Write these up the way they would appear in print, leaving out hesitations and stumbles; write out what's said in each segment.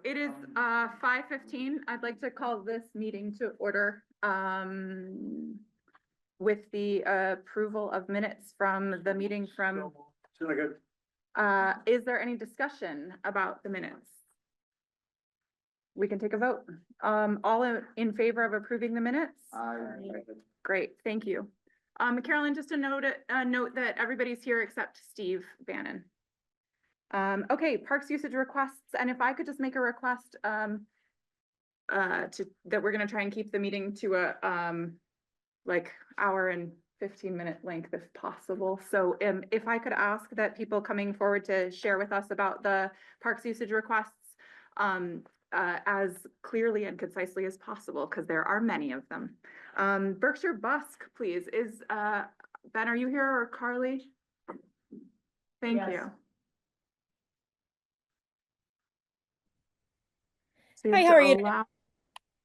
It is 5:15. I'd like to call this meeting to order with the approval of minutes from the meeting from. Is there any discussion about the minutes? We can take a vote. All in favor of approving the minutes? Great, thank you. Carolyn, just a note that everybody's here except Steve Bannon. Okay, parks usage requests, and if I could just make a request that we're gonna try and keep the meeting to a like hour and 15-minute length if possible. So if I could ask that people coming forward to share with us about the parks usage requests as clearly and concisely as possible, because there are many of them. Berkshire Busk, please. Is Ben, are you here, or Carly? Thank you. So Hi, how are you?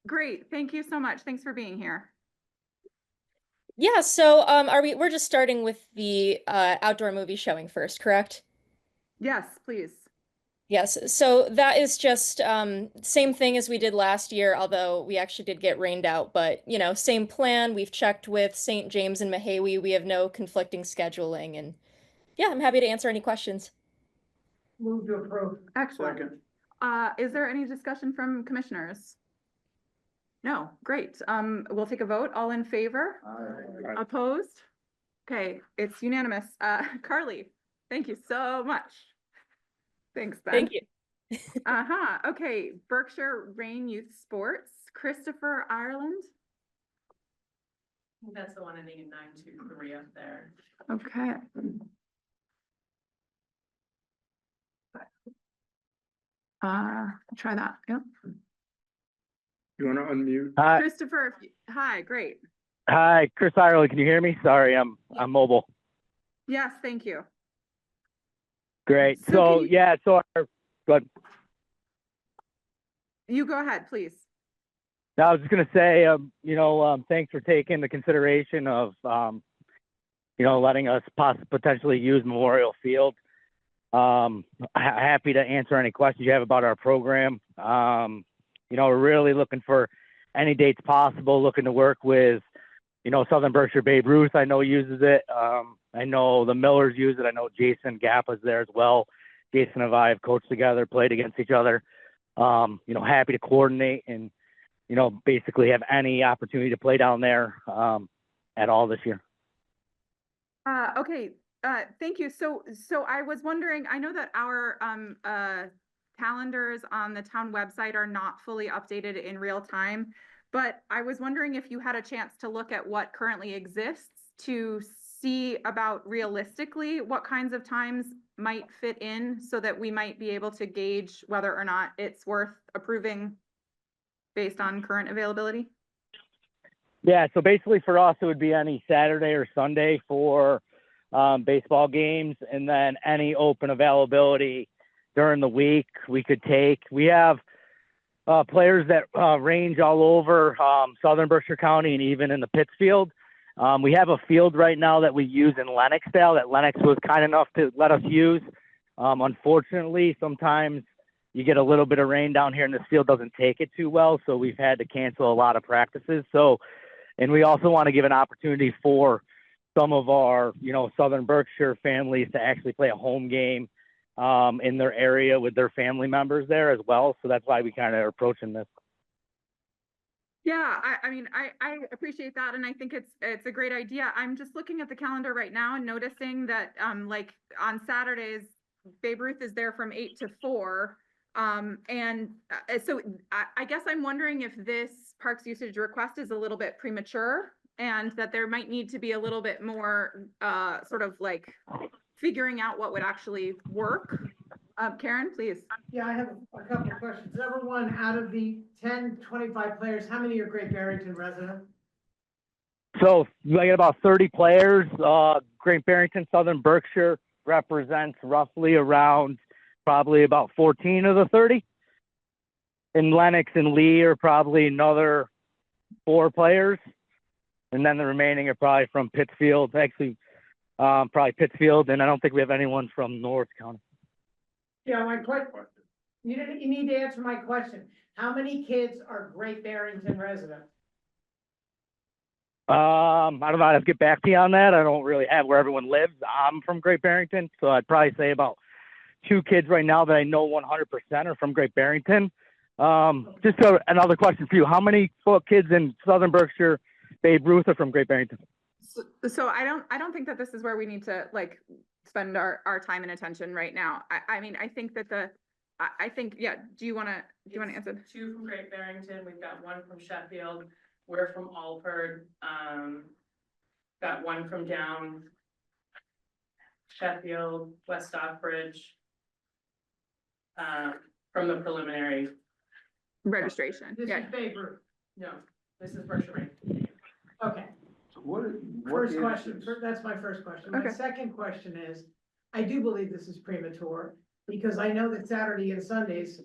Great, thank you so much. Thanks for being here. Yeah, so we're just starting with the outdoor movie showing first, correct? Yes, please. Yes, so that is just same thing as we did last year, although we actually did get rained out, but you know, same plan. We've checked with St. James and Mahawi. We have no conflicting scheduling, and yeah, I'm happy to answer any questions. Move to approve. Excellent. Second. Is there any discussion from commissioners? No, great. We'll take a vote. All in favor? Aye. Opposed? Okay, it's unanimous. Carly, thank you so much. Thanks, Ben. Thank you. Okay, Berkshire Rain Youth Sports, Christopher Ireland. That's the one ending in 923 up there. Okay. Try that. Yep. You want to unmute? Hi, Christopher, hi, great. hi, Chris Ireland. Can you hear me? Sorry, I'm mobile. Yes, thank you. Great. So So can you- yeah, so but You go ahead, please. I was just gonna say, thanks for taking the consideration of, letting us potentially use Memorial Field. Happy to answer any questions you have about our program. We're really looking for any dates possible. Looking to work with, Southern Berkshire Babe Ruth. I know uses it. I know the Millers use it. I know Jason Gappa's there as well. Jason and I have coached together, played against each other. Happy to coordinate and, basically have any opportunity to play down there at all this year. Okay, thank you. So I was wondering, I know that our calendars on the town website are not fully updated in real time, but I was wondering if you had a chance to look at what currently exists to see about realistically what kinds of times might fit in, so that we might be able to gauge whether or not it's worth approving based on current availability. Yeah, so basically for us, it would be any Saturday or Sunday for baseball games, and then any open availability during the week we could take. We have players that range all over Southern Berkshire County and even in the Pittsfield. We have a field right now that we use in Lennoxdale that Lennox was kind enough to let us use. Unfortunately, sometimes you get a little bit of rain down here and this field doesn't take it too well, so we've had to cancel a lot of practices. And we also want to give an opportunity for some of our, Southern Berkshire families to actually play a home game in their area with their family members there as well. So that's why we kind of are approaching this. Yeah, I mean, I appreciate that, and I think it's a great idea. I'm just looking at the calendar right now and noticing that like on Saturdays, Babe Ruth is there from 8 to 4. So I guess I'm wondering if this parks usage request is a little bit premature, and that there might need to be a little bit more sort of like figuring out what would actually work. Karen, please. Yeah, I have a couple of questions. Number one, out of the 25 players, how many are Great Barrington residents? So we got about 30 players. Great Barrington, Southern Berkshire represents roughly around probably about 14 of the 30. And Lennox and Lee are probably another 4 players. And then the remaining are probably from Pittsfield, actually probably Pittsfield. And I don't think we have anyone from North County. Yeah, my question you need to answer my question. How many kids are Great Barrington residents? I don't know. I'd have to get back to you on that. I don't really have where everyone lives. I'm from Great Barrington, so I'd probably say about 2 kids right now that I know 100% are from Great Barrington. Another question for you. How many kids in Southern Berkshire, Babe Ruth, are from Great Barrington? So I don't think that this is where we need to like spend our time and attention right now. I mean, I think that I think, yeah, do you wanna answer? It's 2 from Great Barrington, we've got 1 from Sheffield, we're from Alford, got 1 from down Sheffield, West Stockbridge. From the preliminary, Registration, This yeah. is Babe Ruth. no, this is Berkshire Range. Okay, What first is question, this? that's my first question. My Okay. second question is, I do believe this is premature, because I know that Saturday and Sundays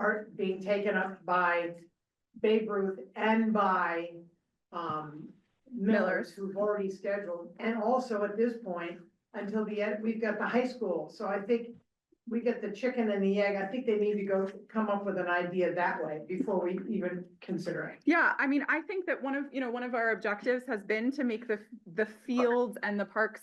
are being taken up by Babe Ruth and by, Millers, who've already scheduled, and also at this point, until the end, we've got the high school, so I think we get the chicken and the egg. I think they need to come up with an idea that way before we even consider it. Yeah, I mean, I think that one of our objectives has been to make the fields and the parks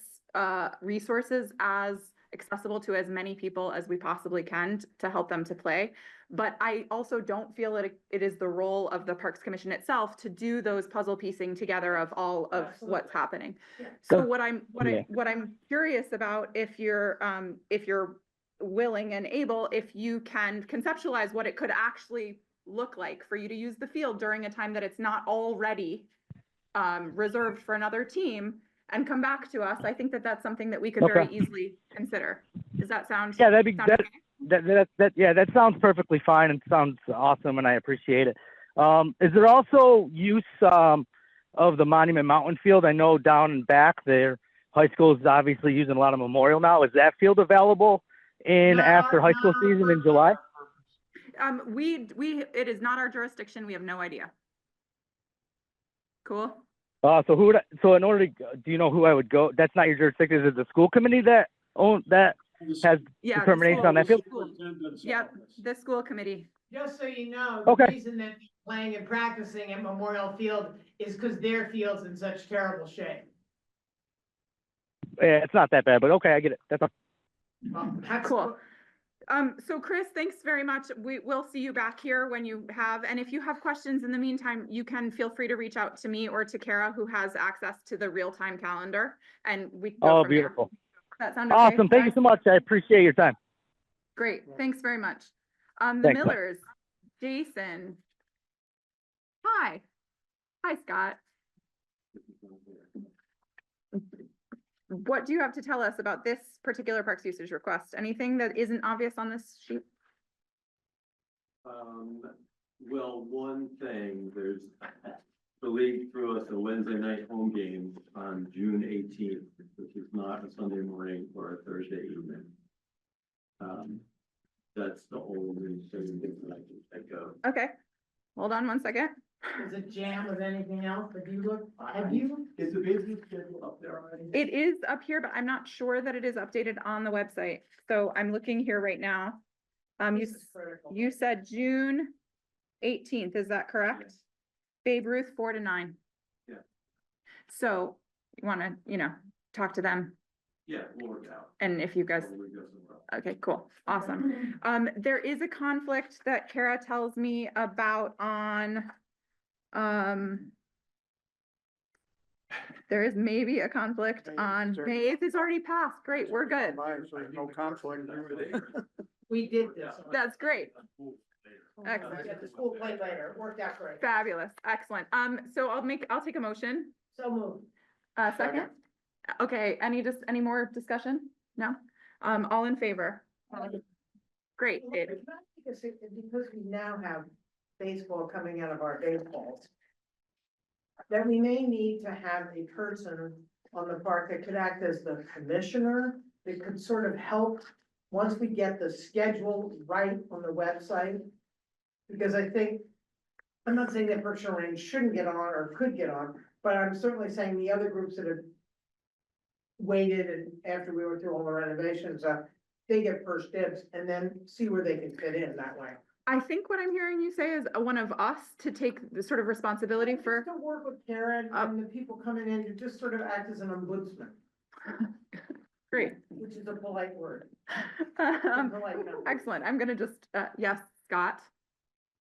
resources as accessible to as many people as we possibly can to help them to play. But I also don't feel that it is the role of the Parks Commission itself to do those puzzle piecing together of all of what's Absolutely. happening. Yeah. So So- what I'm curious about, if you're willing and able, if you can conceptualize what it could actually look like for you to use the field during a time that it's not already reserved for another team, and come back to us, I think that that's something that we could very Okay. easily consider. Does that sound? Yeah, that'd be sound that, okay? that sounds perfectly fine and sounds awesome, and I appreciate it. Is there also use of the Monument Mountain field? I know down and back there, high school is obviously using a lot of Memorial now. Is that field available after high school season in July? It is not our jurisdiction. We have no idea. Cool. So in order to, do you know who I would go? That's not your jurisdiction. Is it the school committee that has Yeah. the determination on that field? school- Yep, the school committee. Just so you know, Okay. the reason that they're playing and practicing at Memorial Field is because their field's in such terrible shape. Yeah, it's not that bad, but okay, I get it. That's all. Well, that's Cool. So Chris, thanks very much. We will see you back here when you have, and if you have questions in the meantime, you can feel free to reach out to me or to Kara, who has access to the real-time calendar, and we can go Oh, from there. beautiful. Does that sound okay? Awesome. Thank you so much. I appreciate your time. Great, thanks very much. The Thanks, bye. Millers, Jason. Hi. Hi, Scott. What do you have to tell us about this particular parks usage request? Anything that isn't obvious on this sheet? Well, one thing, there's, the league threw us a Wednesday night home game on June 18th, which is not a Sunday morning or a Thursday evening. That's the only thing that I can think of. Okay, hold on one second. Is it jam with anything else? Have you? Is the business schedule up there already? It is up here, but I'm not sure that it is updated on the website. So I'm looking here right now. This is critical. You said June 18th, is that correct? Yes. Babe Ruth, 4 to 9. Yeah. So you wanna, talk to them, Yeah, we'll work it out. and if you guys, When we go somewhere else. okay, cool, awesome. There is a conflict that Kara tells me about on, there is maybe a conflict on May 8th. It's already passed. Great, we're good. No conflict. We did this. That's great. Yeah, Excellent. the school played later. It worked out great. Fabulous, excellent. So I'll take a motion. So moved. Second? Okay, any more discussion? No? All in favor? Great, David. Because we now have baseball coming out of our baseballs, that we may need to have a person on the park that could act as the commissioner, that could sort of help once we get the schedule right on the website. Because I think, I'm not saying that Berkshire Range shouldn't get on or could get on, but I'm certainly saying the other groups that have waited and after we went through all the renovations, they get first dibs and then see where they can fit in that way. I think what I'm hearing you say is one of us to take the sort of responsibility Just for, to work with Karen and the people coming in to just sort of act as an ombudsman, great. which is a polite word. Polite excellent. I'm gonna just, yes, Scott.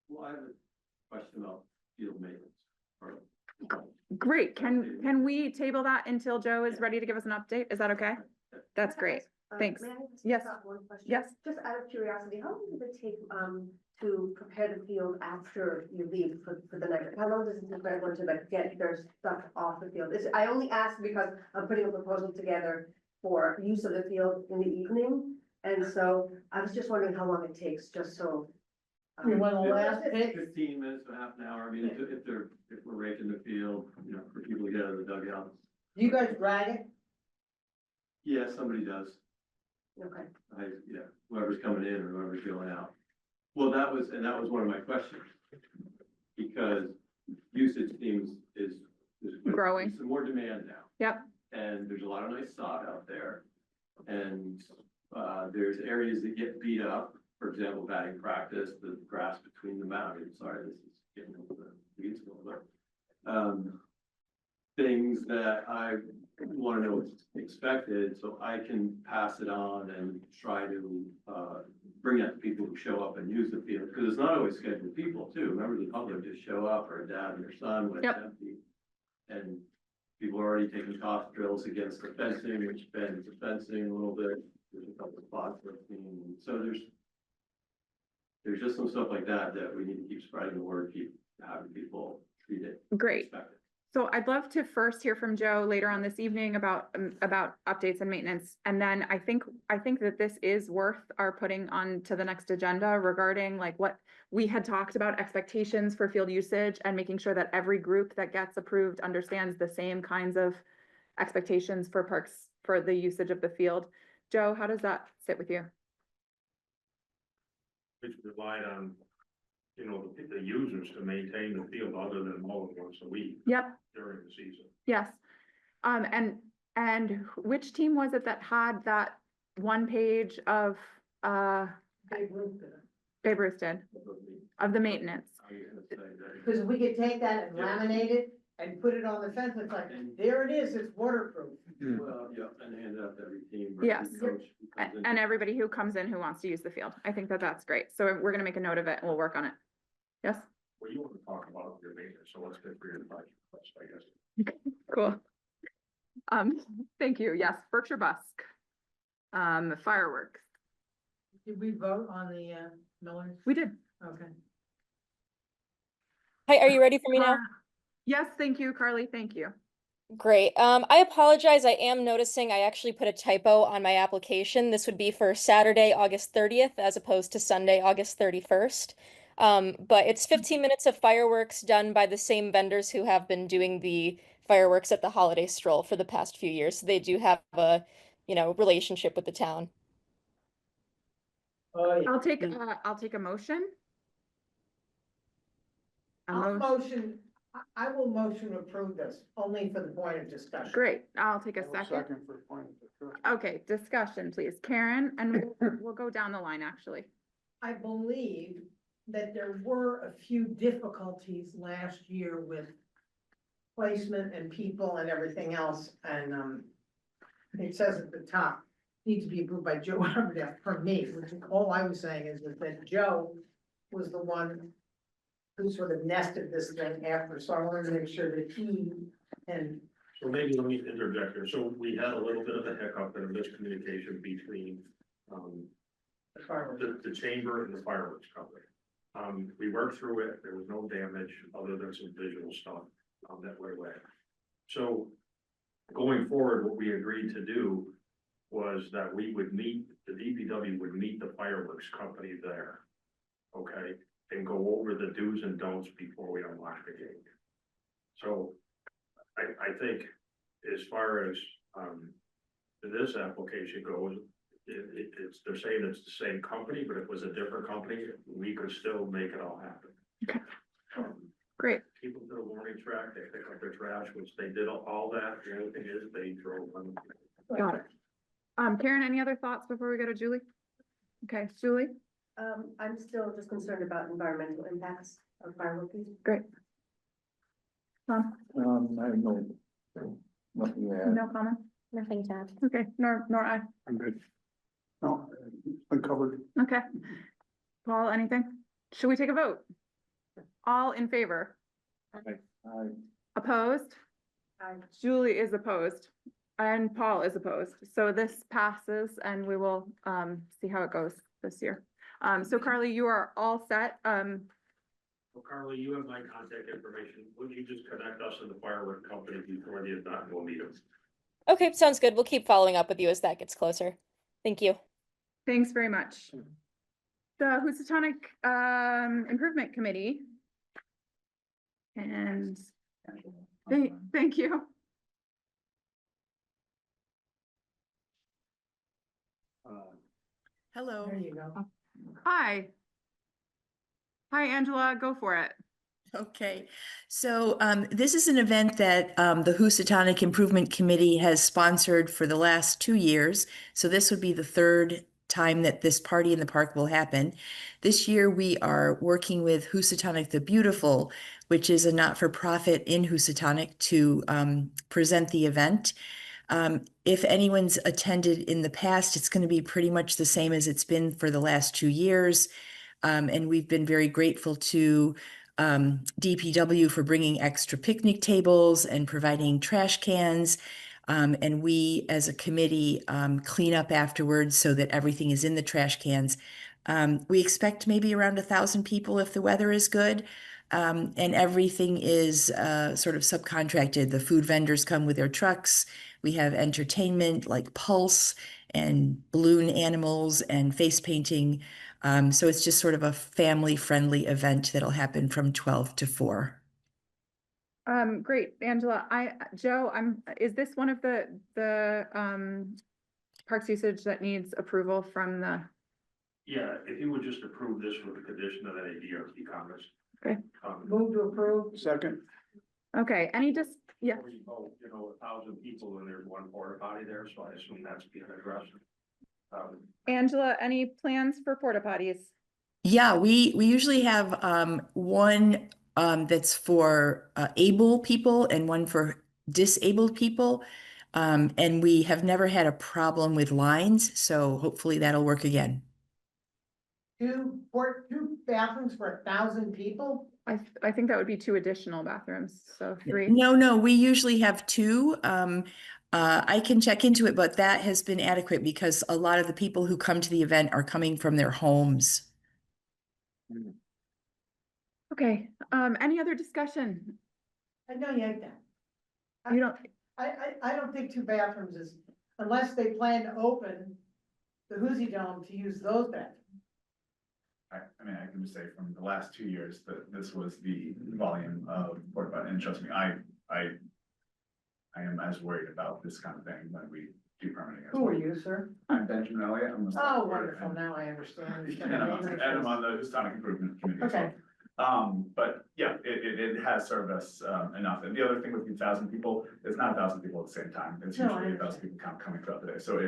Well, I have a question about field maintenance. Or- Great. Can we table that until Joe is ready to give us an update? Is that okay? That's great. Thanks. May I just Yes. ask one question? Yes. Just out of curiosity, how long does it take, to prepare the field after you leave for the night? How long does it take for everyone to like get their stuff off the field? I only ask because I'm putting a proposal together for use of the field in the evening. And so I was just wondering how long it takes, just so. You want the last Well, pick? 15 minutes to half an hour. I mean, if we're raking the field, you know, for people to get out of the dugout. Do you guys drag it? Yeah, somebody does. Okay. Yeah, whoever's coming in or whoever's going out. Well, that was one of my questions. Because usage is Growing. Some more demand now. Yep. And there's a lot of nice sod out there. And, there's areas that get beat up, for example, batting practice, the grass between the mountains, sorry, this is getting into the weeds a little bit. Things that I want to know what's expected, so I can pass it on and try to, bring out the people who show up and use the field, because it's not always scheduled people too. Remember, the public just show up, or a dad and their son when it's Yep. empty. And people are already taking cost drills against the fencing, which bends the fencing a little bit. There's a couple of spots for cleaning, so there's just some stuff like that that we need to keep spreading the word, keep having people treat it. Great. Respect it. So I'd love to first hear from Joe later on this evening about updates and maintenance. And then I think that this is worth our putting on to the next agenda regarding like what we had talked about, expectations for field usage and making sure that every group that gets approved understands the same kinds of expectations for parks for the usage of the field. Joe, how does that sit with you? Which relied on, you know, the users to maintain the field other than mow it once a week Yep, during the season. yes. And which team was it that had that one page of, Babe Ruth did it. Babe Ruth did, of the maintenance? I was gonna say that. Because we could take that and Yeah. laminate it and put it on the fence, it's like, there it is, it's waterproof. Well, yeah, and hand it out to every team. or Yes. every coach who comes in. And everybody who comes in who wants to use the field. I think that that's great. So we're gonna make a note of it and we'll work on it. Yes, Well, you want to talk about your maintenance, so let's get for your advice first, I guess. cool. Thank you. Yes, Berkshire Busk. Fireworks. Did we vote on the, Millers? We did. Okay. Hi, are you ready for me now? Yes, thank you, Carly. Thank you. Great. I apologize. I am noticing I actually put a typo on my application. This would be for Saturday, August 30th, as opposed to Sunday, August 31st. But it's 15 minutes of fireworks done by the same vendors who have been doing the fireworks at the holiday stroll for the past few years. So they do have a, relationship with the town. Oh, yeah. I'll take a motion. A I'll motion. I will motion to approve this, only for the point of discussion. Great. I'll take a second. Okay, discussion, please. Karen, and we'll go down the line, actually. I believe that there were a few difficulties last year with placement and people and everything else, and, it says at the top, needs to be approved by Joe Aberdeen for me, which is all I was saying is that Joe was the one who sort of nested this thing after, so I wanted to make sure that he and So maybe let me interject here. So we had a little bit of a hiccup and a miscommunication between, the fireworks. the chamber and the fireworks company. We worked through it, there was no damage other than some visual stuff, that went away. So going forward, what we agreed to do was that we would meet, the DPW would meet the fireworks company there. Okay, and go over the do's and don'ts before we unlock the gate. So I think as far as, this application goes, they're saying it's the same company, but if it was a different company, we could still make it all happen. Great. People did a warning track, they pick up their trash, which they did all that, the only thing is they drove them. Got it. Karen, any other thoughts before we go to Julie? Okay, Julie? I'm still just concerned about environmental impacts of fireworks. Great. Tom, I have nothing to add. no comment? Nothing to add. Okay, nor I. I'm good. No, uncovered. Okay. Paul, anything? Should we take a vote? All in favor? Opposed? Julie is opposed and Paul is opposed. So this passes and we will see how it goes this year. So Carly, you are all set. So Carly, you have my contact information. Would you just connect us to the firework company before the event? We'll meet them. Okay, sounds good. We'll keep following up with you as that gets closer. Thank you. Thanks very much. The Housatonic Improvement Committee. And thank you. Hello. There you go. Hi. Hi, Angela, go for it. Okay, so this is an event that the Housatonic Improvement Committee has sponsored for the last 2 years. So this would be the third time that this party in the park will happen. This year we are working with Housatonic the Beautiful, which is a not-for-profit in Housatonic, to present the event. If anyone's attended in the past, it's going to be pretty much the same as it's been for the last 2 years. And we've been very grateful to DPW for bringing extra picnic tables and providing trash cans. And we, as a committee, clean up afterwards so that everything is in the trash cans. We expect maybe around 1,000 people if the weather is good. And everything is sort of subcontracted. The food vendors come with their trucks. We have entertainment like Pulse and balloon animals and face painting. So it's just sort of a family-friendly event that'll happen from 12 to 4. Great, Angela. Joe, is this one of the parks usage that needs approval from the? Yeah, if you would just approve this with the condition of any DRT comments. Okay. Move to approve. Second. Okay, yeah, Before you vote, 1,000 people and there's one porta potty there, so I assume that's being addressed. Angela, any plans for porta potties? Yeah, we usually have one that's for able people and one for disabled people. And we have never had a problem with lines, so hopefully that'll work again. Two bathrooms for 1,000 people? I think that would be 2 additional bathrooms, so 3. No, we usually have 2. I can check into it, but that has been adequate because a lot of the people who come to the event are coming from their homes. Okay, any other discussion? I know you like that. You don't, I don't think 2 bathrooms is, unless they plan to open the Hoosie Dome to use those bathrooms. I mean, I can just say from the last 2 years that this was the volume of porta potty, and trust me, I am as worried about this kind of thing when we do permitting. as Who are well. you, sir? I'm Benjamin Elliott. I'm the Oh, wonderful, now I understand. And I'm on the Housatonic Improvement Committee as well. Okay. But yeah, it has served us enough. And the other thing with the 1,000 people, it's not 1,000 people at the same time. It's No, I usually 1,000 people coming throughout the day. So we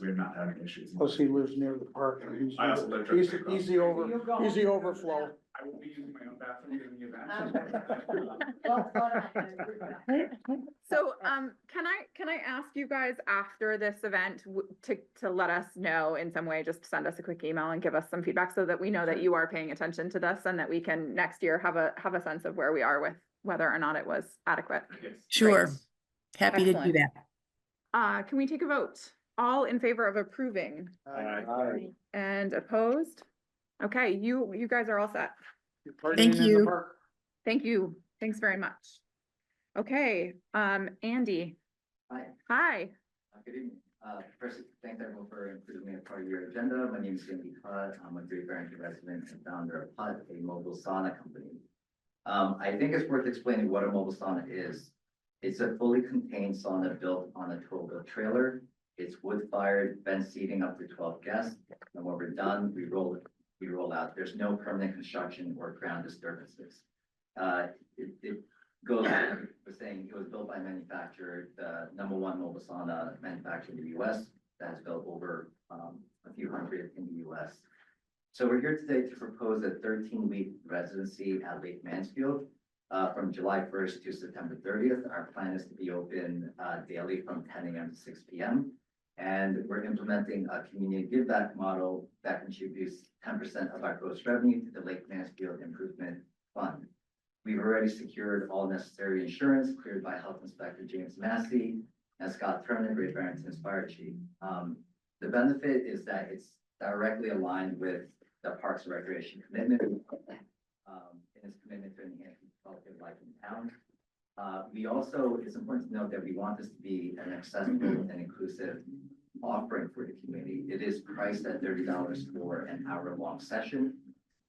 have not had any issues. Plus he lives near the park and I also live he's directly across. he's the overflow. I will be using my own bathroom during the event. so, can I ask you guys after this event to let us know in some way, just send us a quick email and give us some feedback so that we know that you are paying attention to this and that we can next year have a sense of where we are with whether or not it was adequate. Yes. Sure, Great. happy to do Excellent. that. Can we take a vote? All in favor of approving Aye. and opposed? Okay, you guys are all set. Thank you. Thank you. Thanks very much. Okay, Andy. Hi, Hi. good evening. First, thanks everyone for including me as part of your agenda. My name is Andy Todd. I'm a Great Barrington resident and founder of PUD, a mobile sauna company. I think it's worth explaining what a mobile sauna is. It's a fully contained sauna built on a tow-built trailer. It's wood-fired, vent seating up to 12 guests. And when we're done, we roll out. There's no permanent construction or ground disturbances. It goes with saying it was built by a manufacturer, the #1 mobile sauna manufacturer in the US that has built over a few hundred in the US. So we're here today to propose a 13-week residency at Lake Mansfield from July 1st to September 30th. Our plan is to be open daily from 10 a.m. to 6 p.m. And we're implementing a community give back model that contributes 10% of our gross revenue to the Lake Mansfield Improvement Fund. We've already secured all necessary insurance cleared by Health Inspector James Massey and Scott Turner, Great Barrington's fire chief. The benefit is that it's directly aligned with the Parks and Recreation commitment, and its commitment to enhance quality of life in town. We also, it's important to note that we want this to be an accessible and inclusive offering for the community. It is priced at $30 for an hour-long session.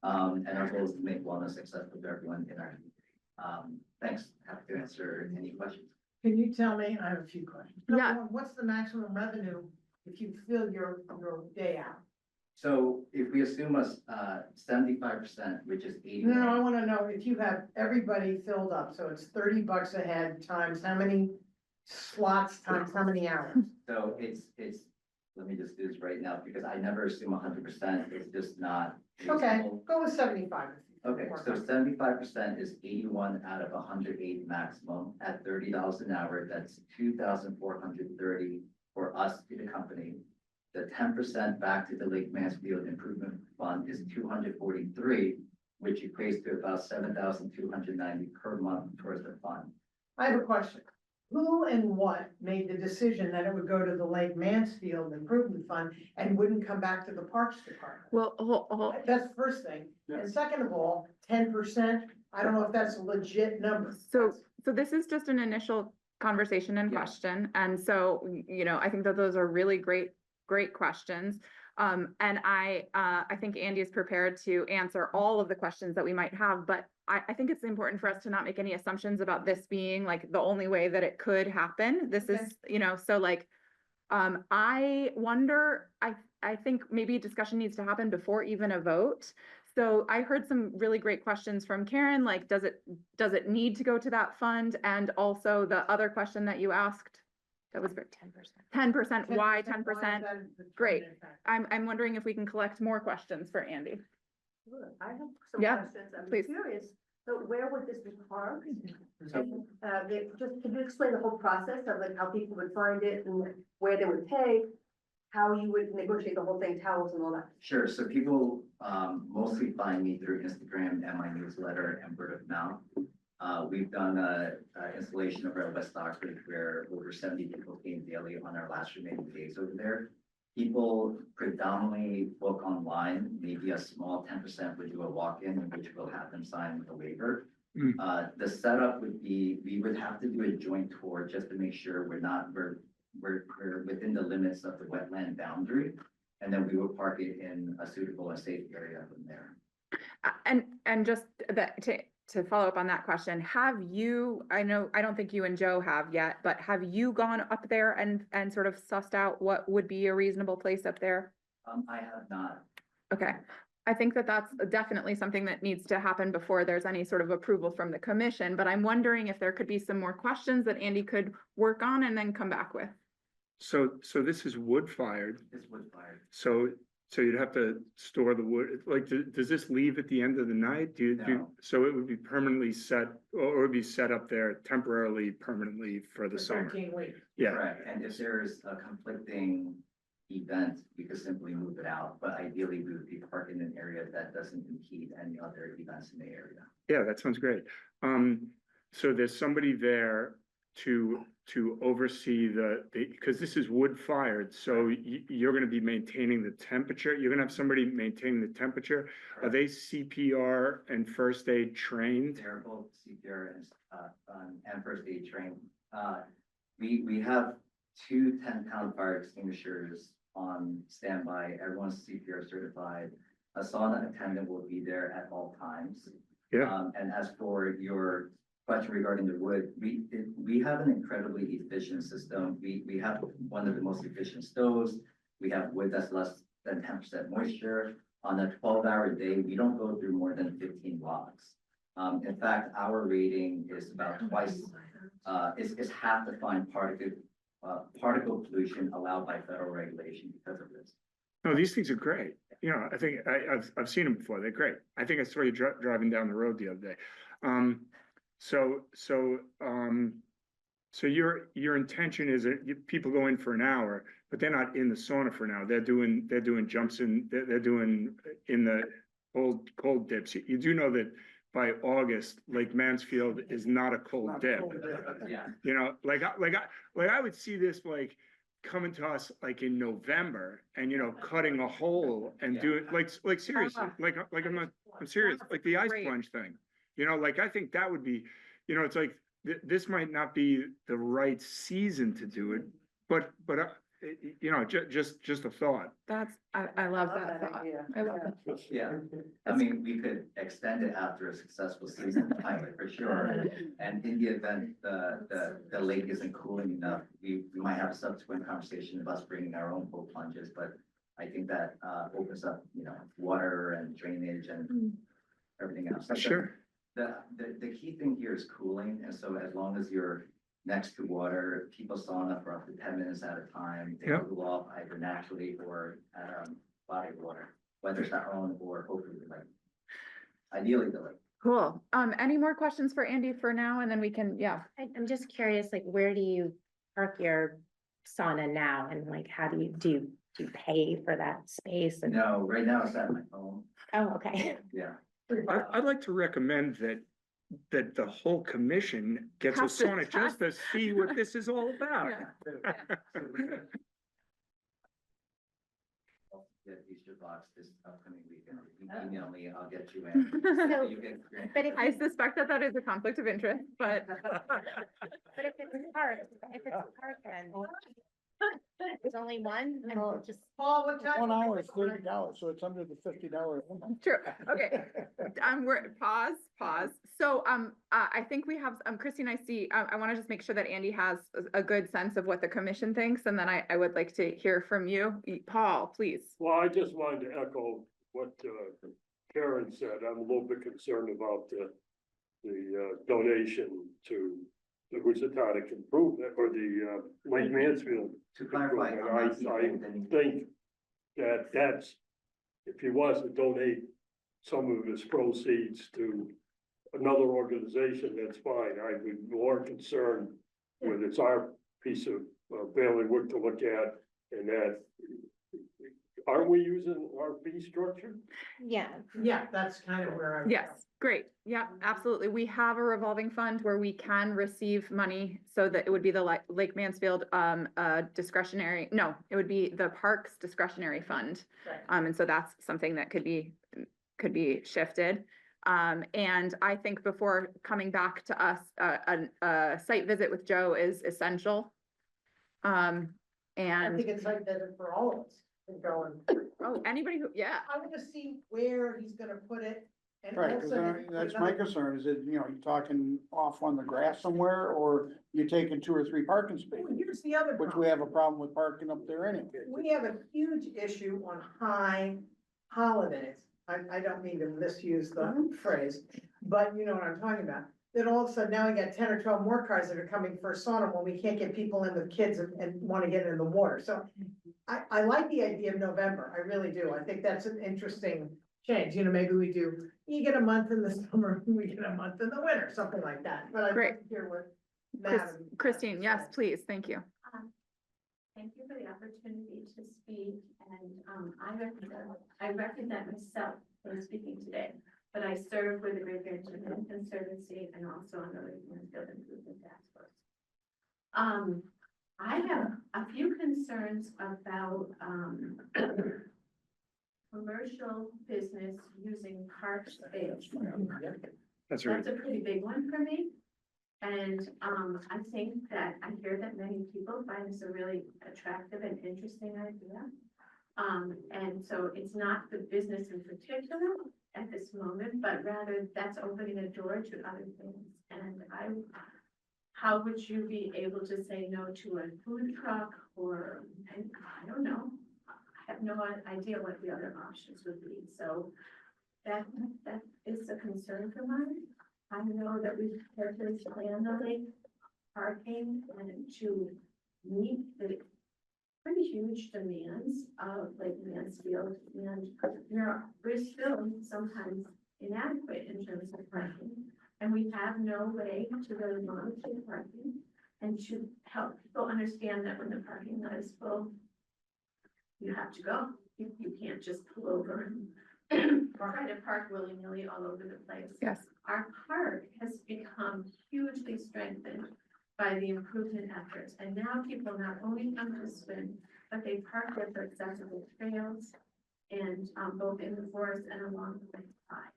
And our goal is to make wellness accessible to everyone in our community. Thanks. Happy to answer any questions. Can you tell me, I have a few questions. Yeah. Number one, what's the maximum revenue if you fill your day out? So if we assume a 75%, which is 81. No, I wanna know if you have everybody filled up, so it's $30 a head times how many slots times how many hours? So it's, let me just do this right now because I never assume 100%. It's just not. Okay, reasonable. go with 75. Okay, so 75% is 81 out of 108 maximum at $30 an hour. That's 2,430 for us to the company. The 10% back to the Lake Mansfield Improvement Fund is 243, which equates to about 7,290 per month towards the fund. I have a question. Who and what made the decision that it would go to the Lake Mansfield Improvement Fund and wouldn't come back to the Parks Department? Well, That's the first thing. And second of all, 10%, I don't know if that's a legit number. so this is just an initial conversation and Yeah. question. And so, you know, I think that those are really great questions. And I think Andy is prepared to answer all of the questions that we might have, but I think it's important for us to not make any assumptions about this being like the only way that it could happen. This Okay. is, you know, so like, I wonder, I think maybe a discussion needs to happen before even a vote. So I heard some really great questions from Karen, like, does it need to go to that fund? And also the other question that you asked, that was 10%, why 10%? Great. I'm wondering if we can collect more questions for Andy. Sure. I have some Yeah, questions. I'm please. curious. So where would this be parked? So And, just, could you explain the whole process of like how people would find it and where they would pay? How you would negotiate the whole thing, towels and all that? Sure. So people mostly find me through Instagram and my newsletter and word of mouth. We've done a installation of our West Stockbridge where over 70 people came daily on our last remaining days over there. People predominantly book online, maybe a small 10% would do a walk-in, in which we'll have them sign a waiver. The setup would be, we would have to do a joint tour just to make sure we're within the limits of the wetland boundary. And then we will park it in a suitable and safe area from there. And just that, to follow up on that question, have you, I don't think you and Joe have yet, but have you gone up there and sort of sussed out what would be a reasonable place up there? I have not. Okay, I think that that's definitely something that needs to happen before there's any sort of approval from the commission, but I'm wondering if there could be some more questions that Andy could work on and then come back with. So this is wood fired, It's wood fired. so you'd have to store the wood, like, does this leave at the end of the night? No. So it would be permanently set, or it would be set up there temporarily, permanently for the For summer? 13 weeks. Yeah, Correct. And if there's a conflicting event, we could simply move it out. But ideally, we would be parking in an area that doesn't impede any other events in the area. yeah, that sounds great. So there's somebody there to oversee because this is wood fired, so you're gonna be maintaining the temperature, you're gonna have somebody maintaining the temperature. Are they CPR and first aid trained? They're both CPR and first aid trained. We have two 10-pound fire extinguishers on standby. Everyone's CPR certified. A sauna attendant will be there at all times. Yeah. And as for your question regarding the wood, we have an incredibly efficient system. We have one of the most efficient stoves. We have wood that's less than 10% moisture. On a 12-hour day, we don't go through more than 15 logs. In fact, our rating is about twice, is half the fine particle pollution allowed by federal regulation because of this. No, these things are great. You know, I think I've seen them before. They're great. I think I saw you driving down the road the other day. So your intention is that people go in for an hour, but they're not in the sauna for an hour. They're doing jumps in, they're doing in the cold dips. You do know that by August, Lake Mansfield is not a cold Not dip. cold dip. Yeah. You know, I would see this like coming to us like in November and, you know, cutting a hole and doing like seriously, I'm serious, like the ice Great. plunge thing. You know, like I think that would be, you know, it's like this might not be the right season to do it, but you know, just a thought. I love that thought. idea. I love it. Yeah, I mean, we could extend it after a successful season, for sure. And in the event the lake isn't cooling enough, we might have a subsequent conversation of us bringing our own pool plunges, but I think that opens up, you know, water and drainage and everything else. So Sure. The key thing here is cooling, and so as long as you're next to water, people sauna for up to 10 minutes at a time. They Yep. cool off either naturally or body of water, whether it's our own or hopefully like ideally the lake. Cool. Any more questions for Andy for now? And then we can, yeah. I'm just curious, like, where do you park your sauna now? And like, how do you pay for that space? And, No, right now it's at my home. oh, okay. Yeah. I'd like to recommend that the whole commission gets a Has to- sauna just to see what this is all about. I'll get Easter box this upcoming weekend. You email me, I'll get you in. So, You get- but if I suspect that is a conflict of interest, but if it's parked, then there's only one, and we'll just. Paul, what time? 1 hour is $30, so it's under the $50 limit. true. Okay. We're pause. So, I think we have, Christine, I see, I want to just make sure that Andy has a good sense of what the commission thinks, and then I would like to hear from you. Paul, please. Well, I just wanted to echo what Karen said. I'm a little bit concerned about the donation to the Housatonic improvement or the Lake Mansfield. To clarify, improvement. I think that that's, if he wants to donate some of his proceeds to another organization, that's fine. I'd be more concerned with it's our piece of family work to look at, and that aren't we using our fee structure? Yeah. Yeah, that's kind of where I. Yes, great. Yeah, absolutely. We have a revolving fund where we can receive money so that it would be the Lake Mansfield discretionary, no, it would be the parks discretionary fund. Right. And so that's something that could be shifted. And I think before coming back to us, a site visit with Joe is essential. I And, think it's like that for all of us, and going, oh, anybody who, yeah. I want to see where he's gonna put it. And Right, because also that's my concern, is that, you know, you're talking off on the grass somewhere, or you're taking 2 or 3 parking Well, spaces, here's the other which problem. we have a problem with parking up there anyway. We have a huge issue on high holidays. I don't mean to misuse the phrase, but you know what I'm talking about. Then all of a sudden now we got 10 or 12 more cars that are coming for sauna when we can't get people in with kids and want to get in the water. So I like the idea of November. I really do. I think that's an interesting change. You know, maybe we do, you get a month in the summer, we get a month in the winter, something like that. But I'd Great. like to hear what Madam. Christine, yes, please. Thank you. Thank you for the opportunity to speak, and I represent myself in speaking today, but I serve with the Great Barrington Conservancy and also on the Lake Mansfield Improvement Task Force. I have a few concerns about commercial business using park space. That's right. That's a pretty big one for me. And I think that I hear that many people find this a really attractive and interesting idea. And so it's not the business in particular at this moment, but rather that's opening a door to other things. And how would you be able to say no to a food truck or, I don't know. I have no idea what the other options would be. So that is a concern for mine. I know that we've carefully planned the lake parking and to meet the pretty huge demands of like Mansfield, and we're still sometimes inadequate in terms of parking. And we have no way to really monitor parking and to help people understand that when the parking lot is full, you have to go. You can't just pull over and try to park willy-nilly all over the place. Yes. Our park has become hugely strengthened by the improvement efforts. And now people not only come to swim, but they park there for accessible trails and both in the forest and along the lakeside.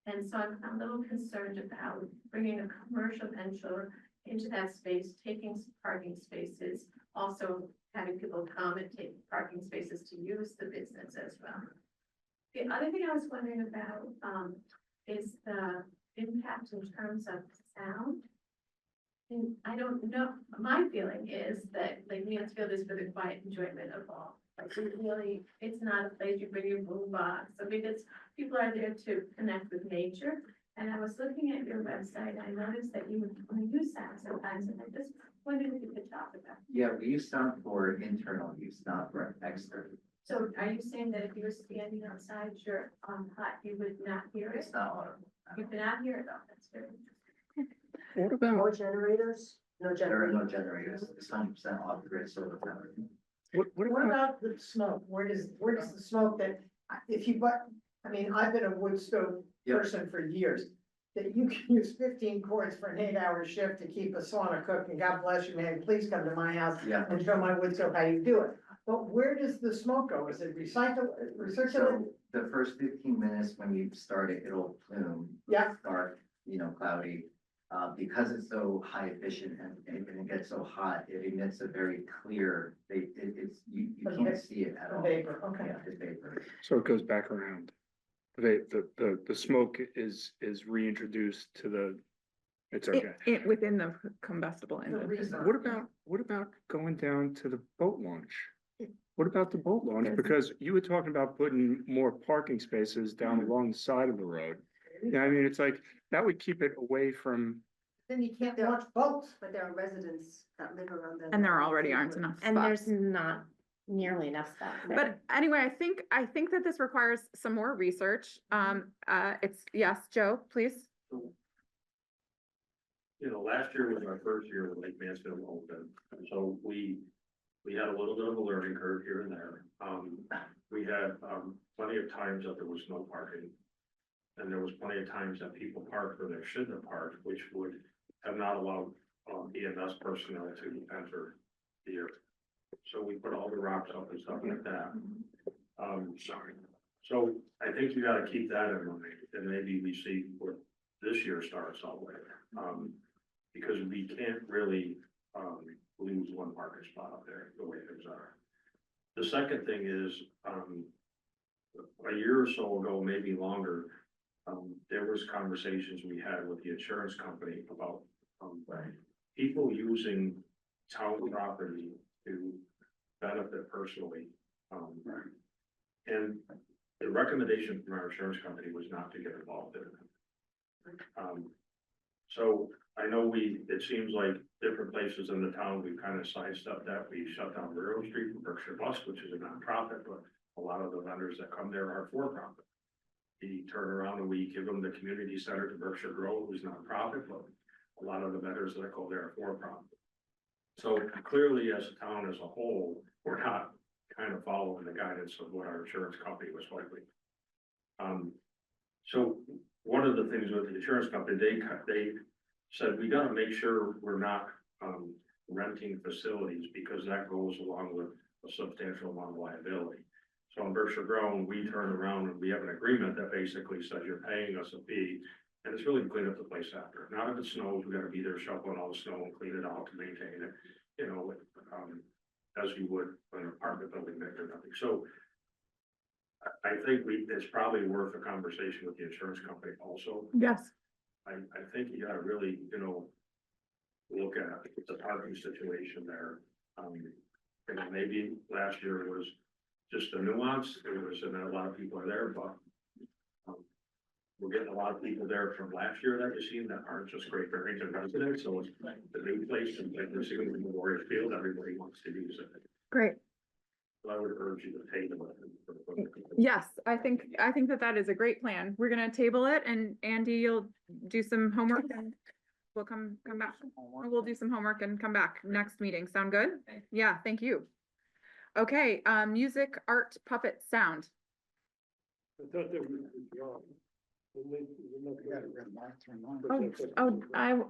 And so I'm a little concerned about bringing a commercial venture into that space, taking some parking spaces, also having people come and take parking spaces to use the business as well. The other thing I was wondering about is the impact in terms of sound. And I don't know, my feeling is that like Mansfield is for the quiet enjoyment of all. Like really, it's not a place you bring your boom box. I mean, it's, people are there to connect with nature. And I was looking at your website, I noticed that you use sound sometimes, and I just wondered if you could talk about it. Yeah, we use sound for internal use, not for external. So are you saying that if you were standing outside your hut, you would not hear it? It's not audible. You cannot hear it, though, that's very interesting. What about, No generators? No There are no generators. generators, it's 100% off the grid solar power. what What about, about the smoke? Where does the smoke that, if you, I mean, I've been a wood stove Yep. person for years. That you can use 15 cords for an 8-hour shift to keep a sauna cooked, and God bless you, man, please come to my house Yeah. and show my wood stove how you do it. But where does the smoke go? Is it recirculated? So the first 15 minutes when you start it, it'll plume. Yeah. Dark, cloudy. Because it's so high efficient and it gets so hot, it emits a very clear, it's, you can't see it at all. Vapor, okay. Yeah, it's vapor. so it goes back around. The smoke is reintroduced to the, it's okay. Within the combustible The engine. reason. What about going down to the boat launch? What about the boat launch? Yes. Because you were talking about putting more parking spaces down along the side of the road. Yeah, I mean, it's like, that would keep it away from, Then you can't launch boats. But there are residents that live around there. And there already aren't enough And spots. there's not nearly enough stuff there. But anyway, I think that this requires some more research. It's, yes, Joe, please. Last year was our first year with Lake Mansfield open, and so we had a little bit of a learning curve here and there. We had, plenty of times that there was no parking. And there was plenty of times that people parked where they shouldn't have parked, which would have not allowed, EMS personnel to enter the area. So we put all the rocks up and stuff like that. Sorry. So I think you gotta keep that in mind, and maybe we see what this year starts out with. Because we can't really, lose one parking spot up there the way things are. The second thing is, a year or so ago, maybe longer, there was conversations we had with the insurance company about, people using town property to benefit personally. And the recommendation from our insurance company was not to get involved in it. So I know it seems like different places in the town, we've kind of sidestepped that. We shut down Railroad Street for Berkshire Bus, which is a nonprofit, but a lot of the vendors that come there are for profit. We turn around and we give them the community center to Berkshire Grove, who's nonprofit, but a lot of the vendors that go there are for profit. So clearly, as a town as a whole, we're not kind of following the guidance of what our insurance company was hoping. So one of the things with the insurance company, they said, we gotta make sure we're not, renting facilities, because that goes along with a substantial amount of liability. So in Berkshire Grove, we turn around and we have an agreement that basically says you're paying us a fee, and it's really to clean up the place after. Not if it snows, we gotta be there shoveling all the snow and clean it out to maintain it, as you would an apartment building that or nothing. So I think it's probably worth a conversation with the insurance company also. Yes. I think you gotta really, look at the parking situation there. Maybe last year was just a nuance, and a lot of people are there, but we're getting a lot of people there from last year that you've seen that aren't just Great Barrington residents, so it's the new place, and like we're seeing the Memorial Field, everybody wants to use it. Great. But I would urge you to table it. Yes, I think that that is a great plan. We're gonna table it and Andy, you'll do some homework and we'll come back. We'll do some homework and come back next meeting. Sound good? Yeah, thank you. Okay, music, art, puppet, sound. I thought that was the job.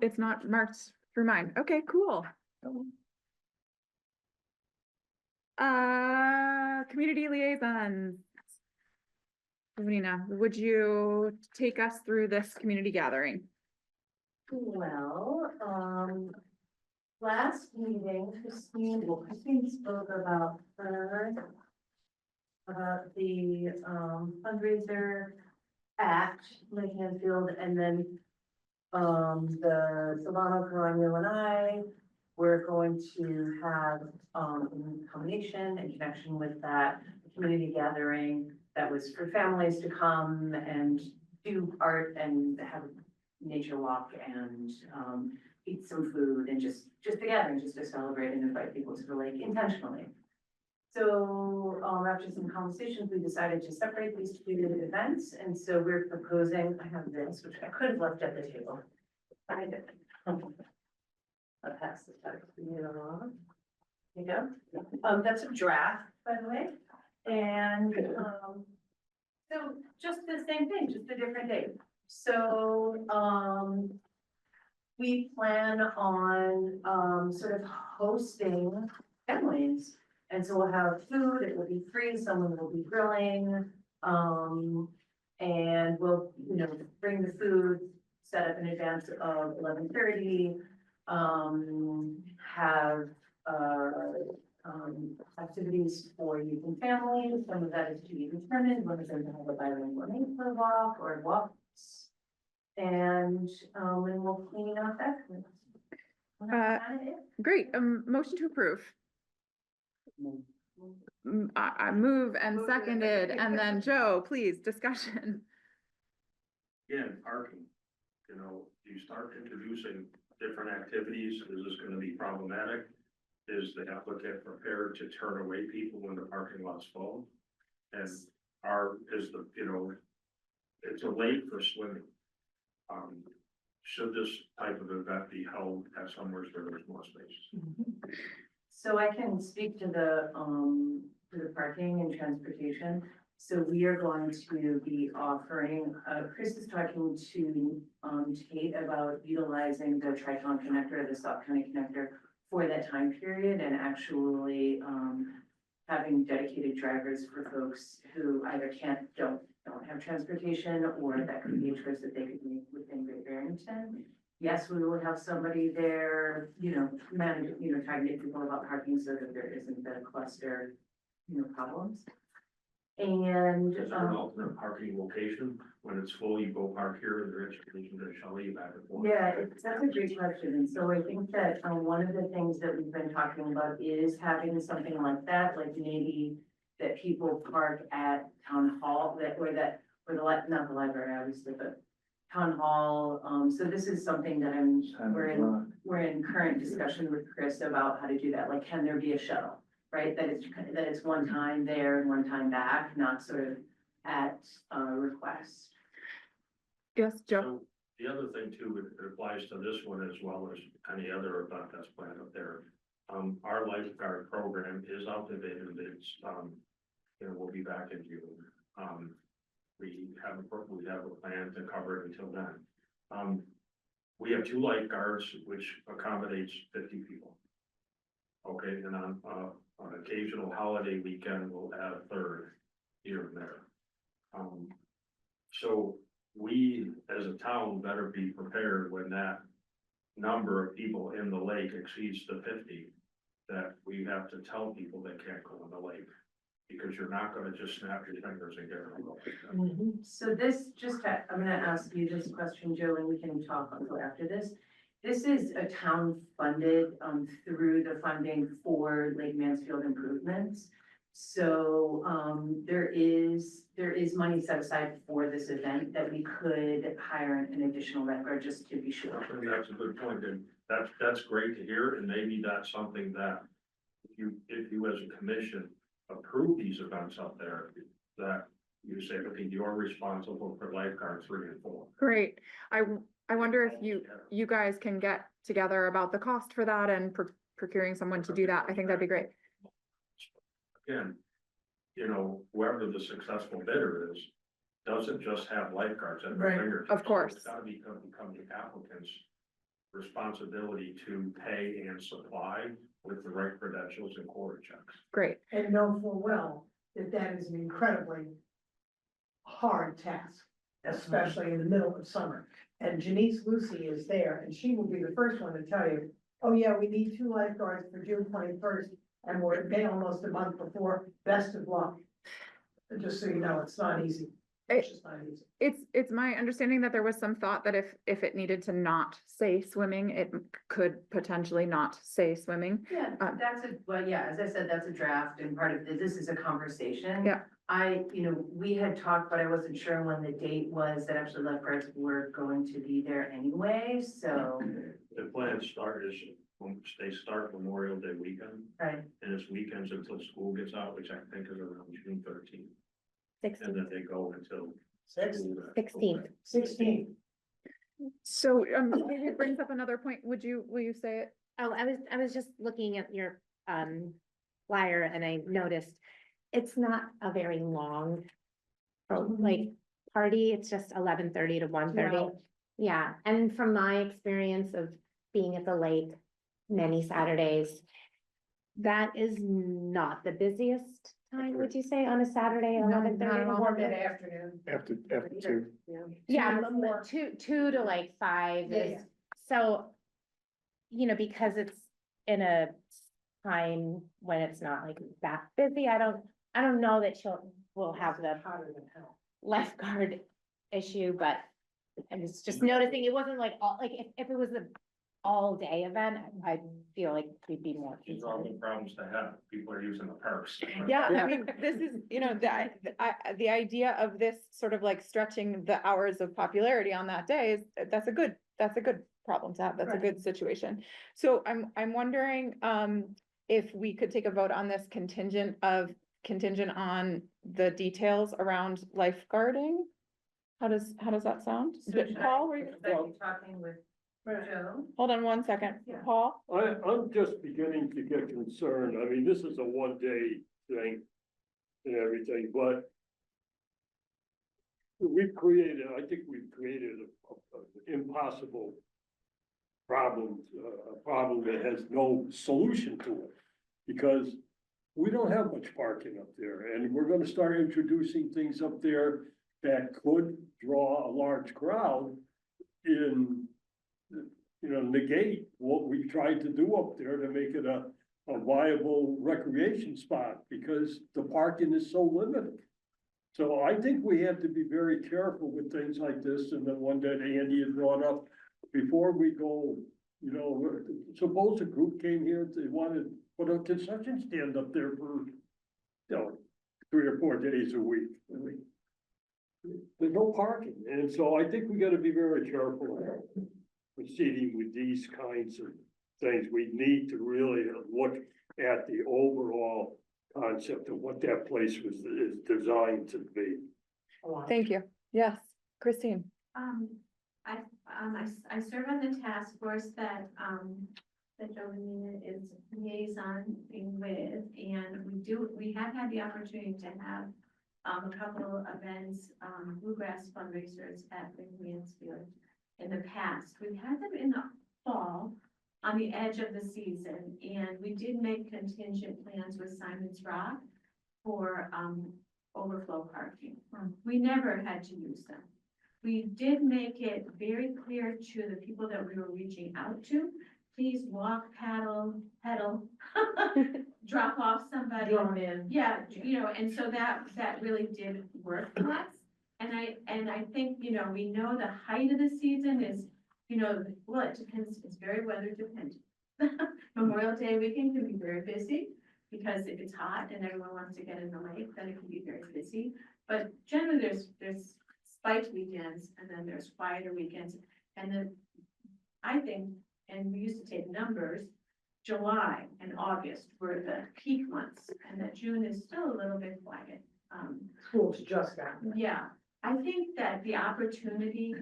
It's not marked through mine. Okay, cool. Community liaison. Sabrina, would you take us through this community gathering? Well, last meeting, Christine spoke about the fundraiser at Lake Hanfield, and then the Solano, Carano, and I, we're going to have in combination in connection with that community gathering that was for families to come and do art and have a nature walk and eat some food and just the gathering, just to celebrate and invite people to the lake intentionally. So after some conversations, we decided to separate these two events, and so we're proposing, I have this, which I could have left at the table. I did. I'll pass this back to you. There you go. That's a draft, by the way, and so just the same thing, just a different date. So we plan on sort of hosting families. And so we'll have food, it will be free, someone will be grilling, and we'll, bring the food, set up in advance of 11:30, have, activities for youth and families, some of that is to be determined, whether they're gonna have a bilingual nature walk or walks. And we'll clean up afterwards. And that's kinda it. Great, motion to approve. I move and seconded, and then Joe, please, discussion. Again, parking, you start introducing different activities, is this gonna be problematic? Is the applicant prepared to turn away people when the parking lot's full? And it's a lake for swimming. Should this type of event be held at somewhere where there's more spaces? So I can speak to the parking and transportation. So we are going to be offering, Chris is talking to Tate about utilizing the Tri-County connector, the South County connector for that time period, and actually having dedicated drivers for folks who either don't have transportation, or that could be a choice that they could make within Great Barrington. Yes, we will have somebody there, manage, trying to get people about parking so that there isn't a cluster, problems. And, Is there an alternate parking location? When it's full, you go park here and there's education to shall you back and forth? yeah, that's a great question. And so I think that one of the things that we've been talking about is having something like that, like maybe that people park at town hall, not the library, obviously, but town hall. So this is something that we're in current discussion with Chris about how to do that. Like, can there be a shuttle, right? That it's one time there and one time back, not sort of at request. Yes, Joe. So the other thing too, it applies to this one as well as any other event that's planned up there. Our lifeguard program is out to bid, and it's, we'll be back in June. We have a plan to cover it until then. We have 2 lifeguards, which accommodates 50 people. Okay, and on an occasional holiday weekend, we'll add a third here and there. So we, as a town, better be prepared when that number of people in the lake exceeds the 50, that we have to tell people they can't go in the lake. Because you're not gonna just snap your fingers and get it. So this I'm gonna ask you this question, Joe, and we can talk until after this. This is a town funded, through the funding for Lake Mansfield improvements. So, there is money set aside for this event that we could hire an additional lifeguard just to be sure. And that's a good point, and that's great to hear, and maybe that's something that if you as a commission approve these events up there, that you say, okay, you're responsible for lifeguard 3 and 4. Great. I wonder if you guys can get together about the cost for that and procuring someone to do that. I think that'd be great. Again, you know, whoever the successful bidder is, doesn't just have lifeguards at their Right, fingertips. of course. It's gotta become the applicant's responsibility to pay and supply with the right credentials and quota checks. Great. And know full well that that is an incredibly hard task, especially in the middle of summer. And Janice Lucy is there, and she will be the first one to tell you, oh yeah, we need 2 lifeguards for June 21st, and we're May almost a month before, best of luck. And just so you know, it's not easy. It's just not easy. It's my understanding that there was some thought that if it needed to not say swimming, it could potentially not say swimming. Yeah, well, yeah, as I said, that's a draft and part of this is a conversation. Yeah. We had talked, but I wasn't sure when the date was that actually lifeguards were going to be there anyway, so. The plan they start Memorial Day weekend, Right. and it's weekends until school gets out, which I think is around June 13th. And 16th. then they go until. 16th. 16. So, maybe it brings up another point. Will you say it? Oh, I was just looking at your flyer and I noticed it's not a very long like party. It's just 11:30 to 1:30. Yeah, and from my experience of being at the lake many Saturdays, that is not the busiest time, would you say, on a Saturday, 11:30 to More 1:30? mid-afternoon. After 2. Yeah, 2 to 4. two to like 5 Yeah, is, yeah. so, because it's in a time when it's not like that busy, I don't know that we'll have the Hotter than hell. lifeguard issue, but I was just noticing it wasn't like all, like if it was an all-day event, I feel like we'd be more These are all concerned. the problems to have. People are using the parks. Yeah, I mean, this is, the idea of this sort of like stretching the hours of popularity on that day is, that's a good problem to have. That's a good situation. So I'm wondering, if we could take a vote on this contingent on the details around lifeguarding? How does that sound? Paul, were you gonna say? Talking with Joe? Hold on one second. Yeah. Paul? I'm just beginning to get concerned. I mean, this is a 1-day thing and everything, but I think we've created an impossible problem, a problem that has no solution to it. Because we don't have much parking up there, and we're gonna start introducing things up there that could draw a large crowd in, negate what we tried to do up there to make it a viable recreation spot, because the parking is so limited. So I think we have to be very careful with things like this, and the one that Andy had brought up, before we go, suppose a group came here, they wanted to put a concession stand up there for, 3 or 4 days a week. I mean, there's no parking, and so I think we gotta be very careful proceeding with these kinds of things. We need to really look at the overall concept of what that place is designed to be. Thank you. Yes, Christine. I serve on the task force that Jolene is liaison with, and we have had the opportunity to have a couple of events, bluegrass fundraisers at the Mansfield in the past. We've had them in the fall on the edge of the season, and we did make contingent plans with Simon's Rock for overflow parking. We never had to use them. We did make it very clear to the people that we were reaching out to, please walk, paddle, pedal, drop off somebody. Drone in. Yeah, and so that really did work for us. And I think, we know the height of the season is, well, it depends, it's very weather dependent. Memorial Day weekend can be very busy, because if it's hot and everyone wants to get in the lake, then it can be very busy. But generally, there's spiked weekends, and then there's quieter weekends. And then I think, and we used to take numbers, July and August were the peak months, and that June is still a little bit quiet. School's just got. Yeah, I think that the opportunity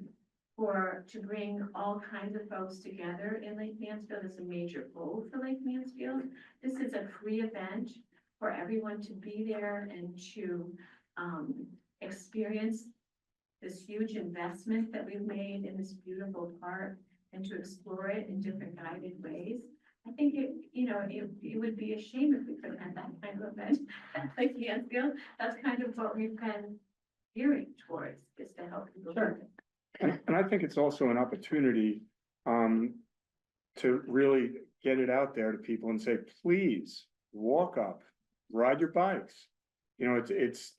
to bring all kinds of folks together in Lake Mansfield is a major goal for Lake Mansfield. This is a free event for everyone to be there and to experience this huge investment that we've made in this beautiful park and to explore it in different guided ways. I think it would be a shame if we couldn't have that kind of event at Lake Mansfield. That's kind of what we've been gearing towards, is to help people. Sure. And I think it's also an opportunity, to really get it out there to people and say, please, walk up, ride your bikes. You know, it's,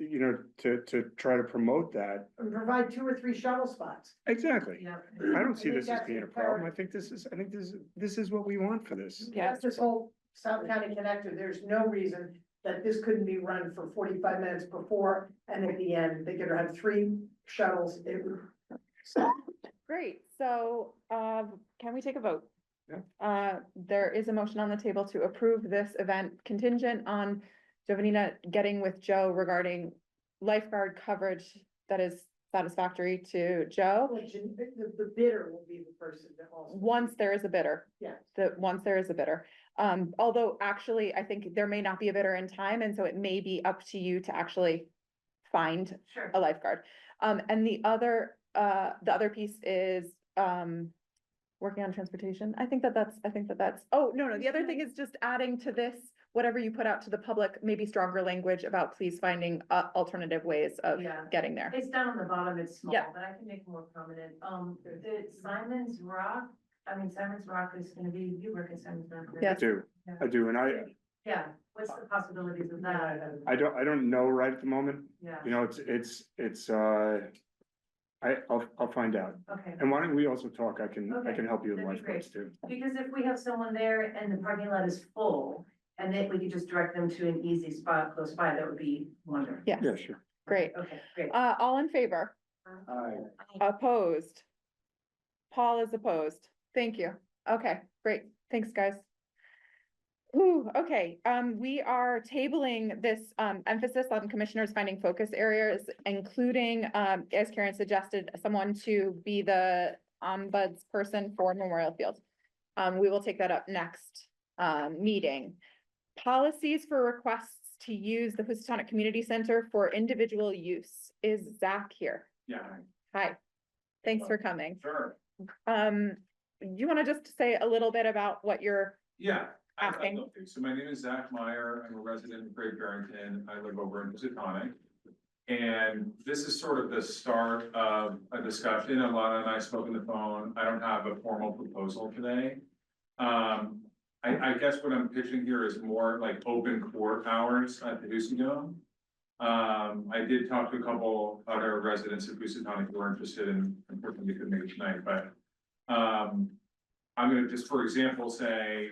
to try to promote that. And provide 2 or 3 shuttle spots. Exactly. Yeah. I don't see think this as that's being a the problem. priority. I think this is what we want for this. Yes, this whole South County connector, there's no reason that this couldn't be run for 45 minutes before and at the end. They could have 3 shuttles. It would. Great, so, can we take a vote? Yeah. There is a motion on the table to approve this event contingent on Giovanina getting with Joe regarding lifeguard coverage that is satisfactory to Joe. The bidder will be the person that also. Once there is a bidder, Yes. once there is a bidder. Although actually, I think there may not be a bidder in time, and so it may be up to you to actually find Sure. a lifeguard. And the other piece is, working on transportation. I think that's, oh, no, the other thing is just adding to this, whatever you put out to the public, maybe stronger language about please finding, alternative ways of Yeah. getting there. It's down on the bottom, it's small, Yeah. but I can make it more prominent. The Simon's Rock is gonna be, you work at Simon's Rock. right? I do, and Yeah, what's the possibilities of that? I don't know right at the moment. Yeah, You know, it's, I'll find out. okay. And why don't we also talk? I can Okay, help you with that'd be lifeguards too. Because if we have someone there and the parking lot is full, and then we could just direct them to an easy spot close by, that would be wonderful. Yes, Yeah, sure. great. Okay, great. All in favor? Opposed? Paul is opposed. Thank you. Okay, great. Thanks, guys. Ooh, okay, we are tabling this, emphasis on commissioners finding focus areas, including, as Karen suggested, someone to be the ombuds person for Memorial Field. We will take that up next, meeting. Policies for requests to use the Housatonic Community Center for individual use. Is Zach here? Yeah. Hi, thanks for coming. Sure. You want to just say a little bit about what you're Yeah. asking? love to. So my name is Zach Meyer. I'm a resident of Great Barrington. I live over in Housatonic. And this is sort of the start of a discussion. Alana and I spoke on the phone. I don't have a formal proposal today. I guess what I'm pitching here is more like open court hours at the Housatonic. I did talk to a couple other residents of Housatonic who are interested in, unfortunately couldn't make it tonight, but I'm gonna just, for example, say,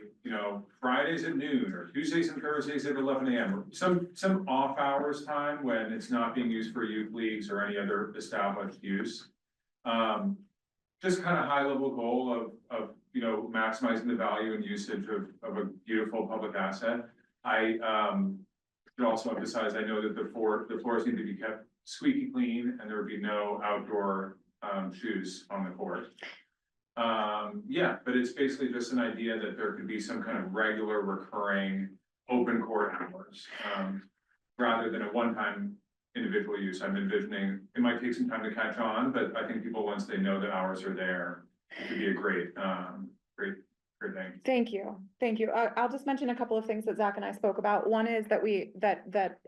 Fridays at noon or Tuesdays and Thursdays at 11 AM, or some off hours time when it's not being used for youth leagues or any other established use. Just kind of high level goal of maximizing the value and usage of a beautiful public asset. I should also emphasize, I know that the floors need to be kept squeaky clean and there would be no outdoor shoes on the court. Yeah, but it's basically just an idea that there could be some kind of regular recurring open court hours. Rather than a one-time individual use. I'm envisioning, it might take some time to catch on, but I think people, once they know the hours are there, it could be a great thing. Thank you. I'll just mention a couple of things that Zach and I spoke about. One is that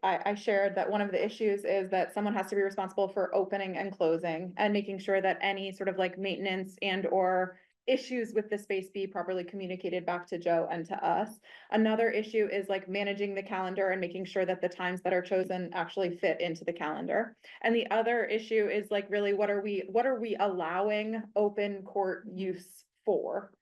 I shared that one of the issues is that someone has to be responsible for opening and closing and making sure that any sort of like maintenance and or issues with the space be properly communicated back to Joe and to us. Another issue is like managing the calendar and making sure that the times that are chosen actually fit into the calendar. And the other issue is like really what are we allowing open court use for?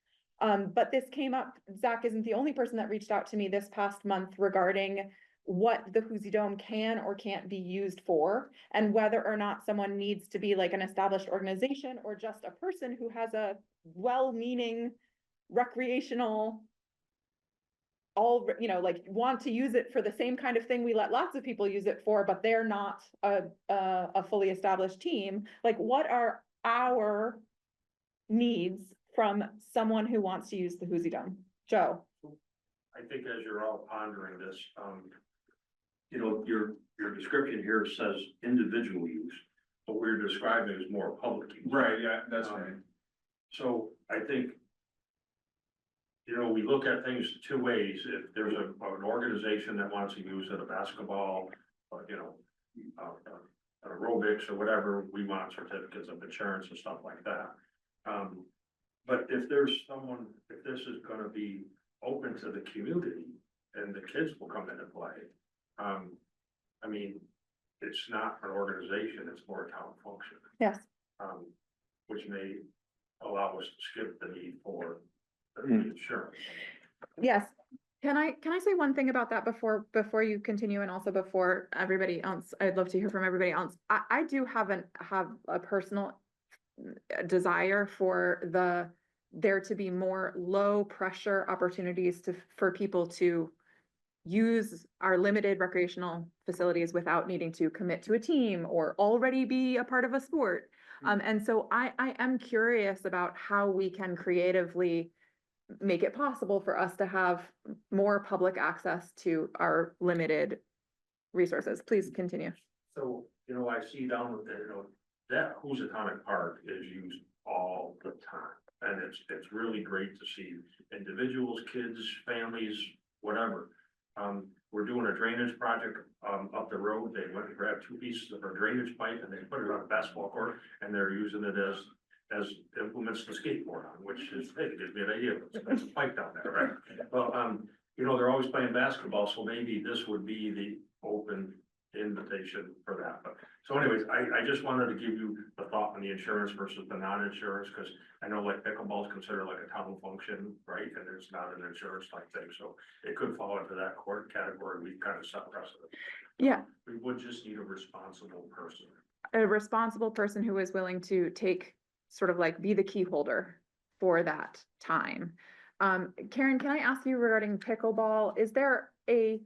But this came up, Zach isn't the only person that reached out to me this past month regarding what the Hoosier Dome can or can't be used for, and whether or not someone needs to be like an established organization or just a person who has a well-meaning recreational all, you know, like want to use it for the same kind of thing we let lots of people use it for, but they're not a fully established team. Like, what are our needs from someone who wants to use the Whoosy Dome? Joe? I think as you're all pondering this, you know, your description here says individual use, but we're describing is more public use. Right, yeah, that's right. So I think, you know, we look at things two ways. If there's an organization that wants to use it, a basketball, you know, aerobics or whatever, we want certificates of insurance and stuff like that. But if there's someone, if this is gonna be open to the community and the kids will come in and play, I mean, it's not an organization, it's more a town function. Yes. Which may allow us to skip the need for the insurance. Yes. Can I say one thing about that before you continue, and also before everybody else? I'd love to hear from everybody else. I do have a personal desire for there to be more low pressure opportunities for people to use our limited recreational facilities without needing to commit to a team or already be a part of a sport. And so I am curious about how we can creatively make it possible for us to have more public access to our limited resources. Please continue. So, you know, I see down there, you know, that Housatonic Park is used all the time. And it's really great to see individuals, kids, families, whatever. We're doing a drainage project, up the road. They went and grabbed 2 pieces of a drainage pipe and they put it on a basketball court and they're using it as implements to skateboard on, which is, hey, it gives me an idea. There's a pipe down there, right? Well, you know, they're always playing basketball, so maybe this would be the open invitation for that. But so anyways, I just wanted to give you the thought on the insurance versus the non-insurance, because I know like pickleball is considered like a town function, right? And it's not an insurance type thing, so it could fall into that court category. We kind of set precedent. Yeah. We would just need a responsible person. A responsible person who is willing to take, sort of like, be the key holder for that time. Karen, can I ask you regarding pickleball, is there a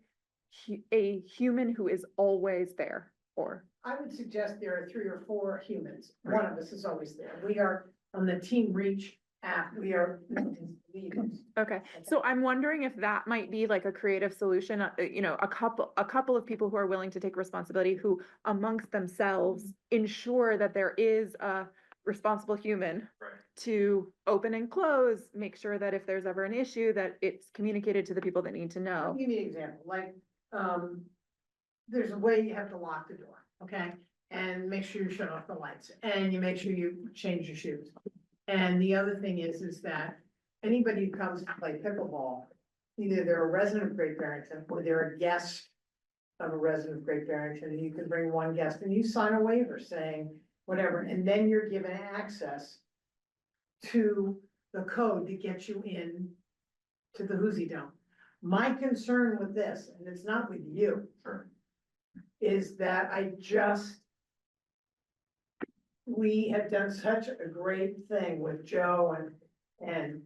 human who is always there, or? I would suggest there are 3 or 4 humans. One of us is always there. We are on the Team Reach app. We are leaders. Okay, so I'm wondering if that might be like a creative solution, you know, a couple of people who are willing to take responsibility, who amongst themselves ensure that there is a responsible human to open and close, make sure that if there's ever an issue, that it's communicated to the people that need to know. I'll give you an example, like, there's a way you have to lock the door, okay? And make sure you shut off the lights, and you make sure you change your shoes. And the other thing is that anybody who comes to play pickleball, either they're a resident of Great Barrington, or they're a guest of a resident of Great Barrington, and you can bring one guest, and you sign a waiver saying whatever, and then you're given access to the code to get you in to the Whoosy Dome. My concern with this, and it's not with you, is that we have done such a great thing with Joe and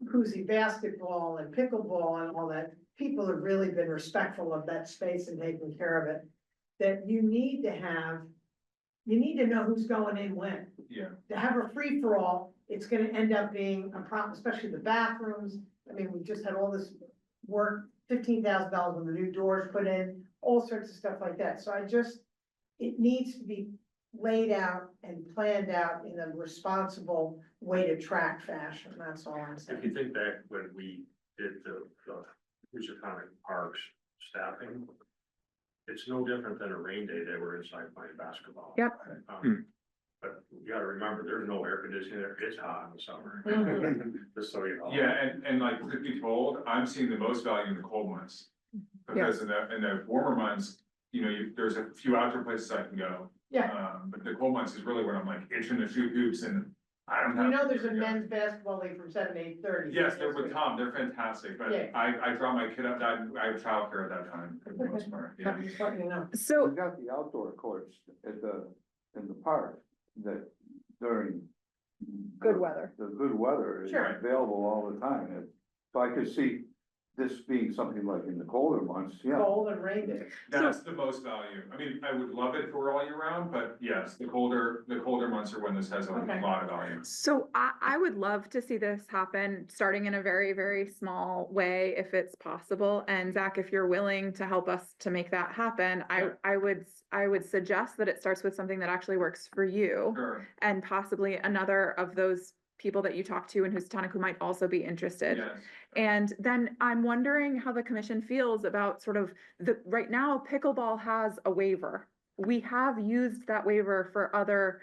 Whoosy basketball and pickleball and all that. People have really been respectful of that space and taking care of it. That you need to know who's going in when. Yeah. To have a free-for-all, it's gonna end up being a problem, especially the bathrooms. I mean, we just had all this work, $15,000 when the new doors put in, all sorts of stuff like that. So it needs to be laid out and planned out in a responsible way to track fashion. That's all I'm saying. If you think back when we did the Housatonic Parks staffing, it's no different than a rain day. They were inside playing basketball. Yep. But you gotta remember, there's no air conditioning there. It's hot in the summer. Just so you know. Yeah, and like, to be told, I'm seeing the most value in the cold months. Because in the warmer months, you know, there's a few outdoor places I can go. Yeah. But the cold months is really when I'm like itching to shoot hoops, and I don't have. You know, there's a men's basketball league from 7 to 8:30. Yes, they're with Tom, they're fantastic, but Yeah. I drop my kid up, I have childcare at that time, for the most part, yeah. I'm just letting you know. So We got the outdoor courts in the park that during. Good weather. The good weather is Sure. available all the time. So I could see this being something like in the colder months, yeah. Cold and rain days. That's the most value. I mean, I would love it for all year round, but yes, the colder months are when this has a Okay. lot of value. So I would love to see this happen, starting in a very, very small way, if it's possible. And Zach, if you're willing to help us to make that happen, I would suggest that it starts with something that actually works for you. Sure, And possibly another of those people that you talk to in Housatonic who might also be interested. yes. And then I'm wondering how the commission feels about sort of right now, pickleball has a waiver. We have used that waiver for other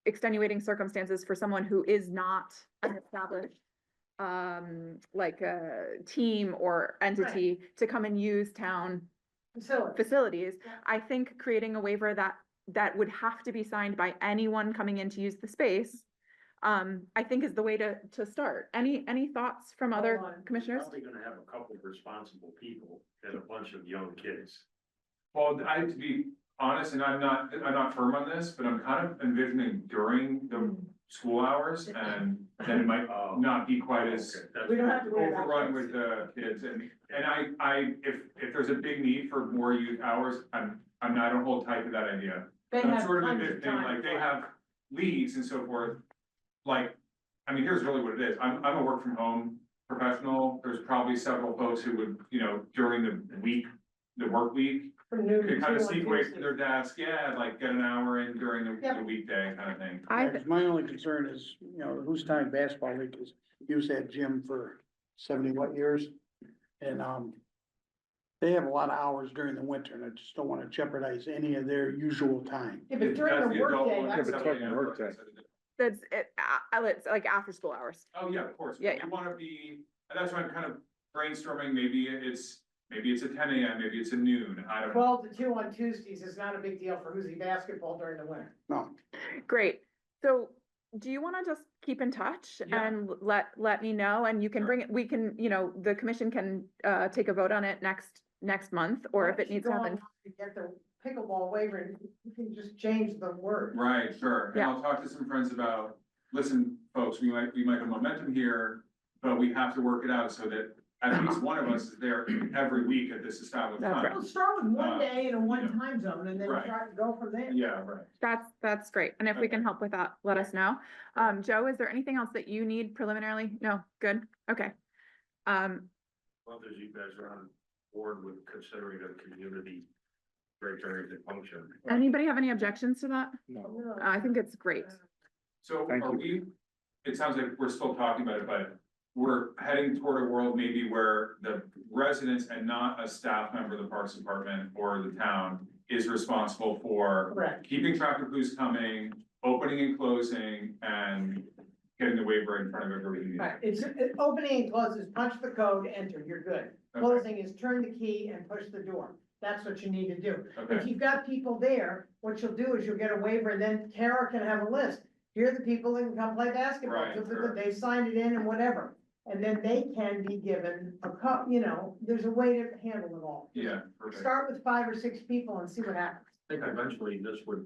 extenuating circumstances for someone who is not an established like a team or entity to come and use town facilities. I think creating a waiver that would have to be signed by anyone coming in to use the space, I think is the way to start. Any thoughts from other commissioners? Probably gonna have a couple of responsible people and a bunch of young kids. Well, to be honest, and I'm not firm on this, but I'm kind of envisioning during the school hours, and then it might not be quite as Okay, that's- We don't have to worry about overrun kids. with the kids, and if there's a big need for more youth hours, I don't hold tight to that idea. They I'm have sort of tons of envisioning, time. like, they have leagues and so forth, like, I mean, here's really what it is, I'm a work from home professional, there's probably several folks who would, during the work week, From noon to could kind of 2 on sneak away Tuesdays. from their desk, like get an hour in during the weekday kind of thing. I, My only concern is, the Housatonic Basketball League has used that gym for 70 years. And, they have a lot of hours during the winter, and I just don't wanna jeopardize any of their usual time. Yeah, but during That's the the adult workday, one, that's. it's fucking 7 a.m. workday. that's it, it's like after school hours. Oh, yeah, of course. Yeah, We wanna be, and that's why I'm kind of brainstorming, maybe it's a 10 a.m., maybe it's a noon, I don't know. 12 to 2 on Tuesdays is not a big deal for Who's basketball during the winter. No, Great. So do you want to just keep in touch Yeah. and let me know, and you can bring it, we can, the commission can take a vote on it next month, or if it needs to happen. To get the pickleball waiver, you can just change the word. Right, sure, and Yeah. I'll talk to some friends about, listen, folks, we might have momentum here, but we have to work it out so that at least one of us is there every week at this established That's time. Well, start with one Uh, day in a one time zone and then Right. try to go from there. Yeah, right. That's great. And if we can Okay. help with that, let us know. Joe, is there anything else that you need preliminarily? No, good. Okay. Well, as you guys are on board with considering a community great area function. Anybody have any objections to that? No. I think it's great. So Thank are we, it sounds like we're still talking about it, but we're heading toward a world maybe where the residents and not a staff member of the Parks Department or the town is responsible for Correct. keeping track of who's coming, opening and closing, and getting the waiver in front of everybody. Right, opening and closes, punch the code, enter, you're good. Okay. Closing is turn the key and push the door. That's what you need to do. If Okay, you've got people there, what you'll do is you'll get a waiver, and then Tara can have a list. Here are the people that can come play basketball, Right, sure. they've signed it in and whatever. And then they can be given a cup, there's a way to handle it all. yeah, perfect. Start with 5 or 6 people and see what happens. I think eventually this would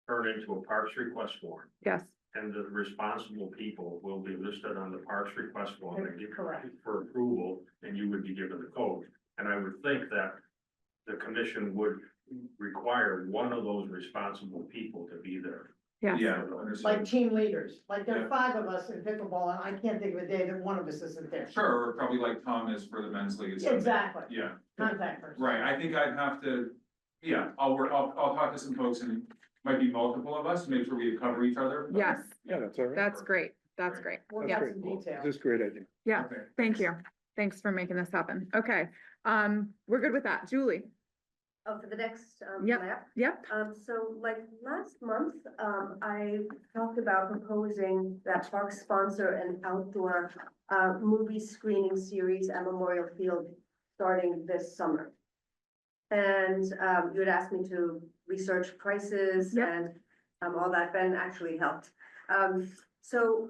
turn into a parks request form, Yes. and the responsible people will be listed on the parks request form and get Correct. for approval, and you would be given the code. And I would think that the commission would require one of those responsible people to be there. Yes. Yeah, Like understood. team leaders, like there Yeah. are 5 of us in pickleball, and I can't think of a day that one of us isn't there. Sure, or probably like Tom is for the men's league. or something. Exactly, Yeah. contact person. Right, I think I'd have to, yeah, I'll talk to some folks, and might be multiple of us, to make sure we cover each other. but- Yes, Yeah, that's all right. that's great. That's great. Work Yeah. out some details. This is a great idea. Yeah, Okay. thank you. Thanks for making this happen. Okay, we're good with that. Julie? Oh, for the next, Yep. map? Yep. So like last month, I talked about proposing that parks sponsor an outdoor, movie screening series at Memorial Field starting this summer. And, you had asked me to research prices Yep. and, all that, Ben actually helped. So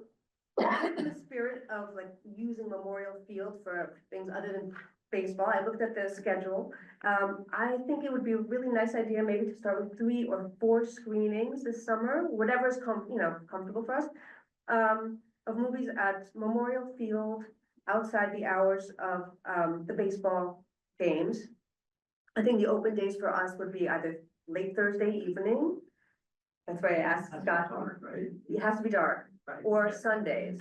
in the spirit of like using Memorial Field for things other than baseball, I looked at the schedule. I think it would be a really nice idea maybe to start with 3 or 4 screenings this summer, whatever's comfortable for us. Of movies at Memorial Field, outside the hours of, the baseball games. I think the open days for us would be either late Thursday evening. That's why I asked Scott. Right? It has to be dark, or Sundays.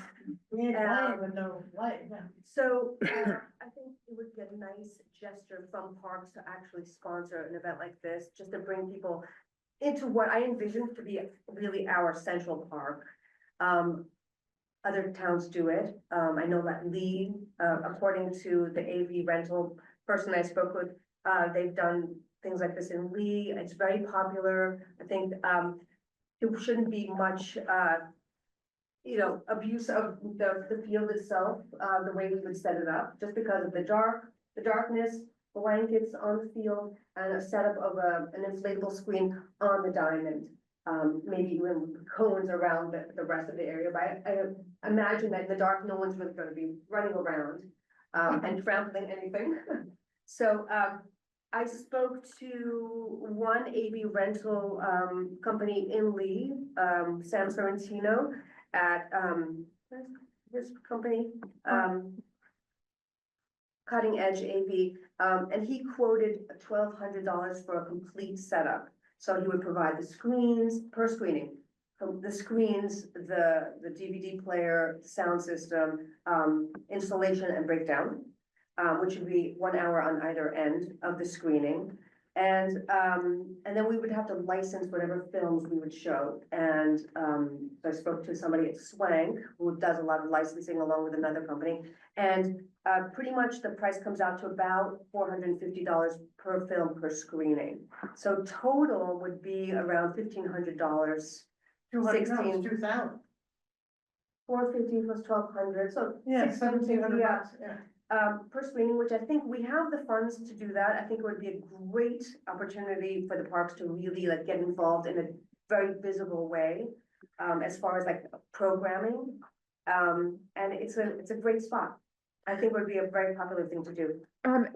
We ain't Um, playing with no light, yeah. So, I think it would be a nice gesture from parks to actually sponsor an event like this, just to bring people into what I envision to be really our central park. Other towns do it. I know that Lee, according to the AV rental person I spoke with, they've done things like this in Lee. It's very popular. I think, it shouldn't be much, abuse of the field itself, the way we would set it up, just because of the darkness, blankets on the field, and a setup of an inflatable screen on the diamond. Maybe even with cones around the rest of the area, but I imagine that in the dark, no one's really gonna be running around, and trampling anything. So, I spoke to one AV rental, company in Lee, Sam Sorrentino, at, where's his company, Cutting Edge AV, and he quoted $1,200 for a complete setup. So he would provide the screens per screening, the screens, the DVD player, the sound system, installation and breakdown, which would be 1 hour on either end of the screening. And then we would have to license whatever films we would show. And I spoke to somebody at Swank, who does a lot of licensing along with another company. And pretty much the price comes out to about $450 per film per screening. So total would be around $1,500. 200, no, 16. it's 2,000. 450 plus 1,200, so Yeah, 1,750, 1,700 yeah. bucks, yeah. Per screening, which I think we have the funds to do that. I think it would be a great opportunity for the parks to really like get involved in a very visible way, as far as like programming. And it's a great spot. I think would be a very popular thing to do.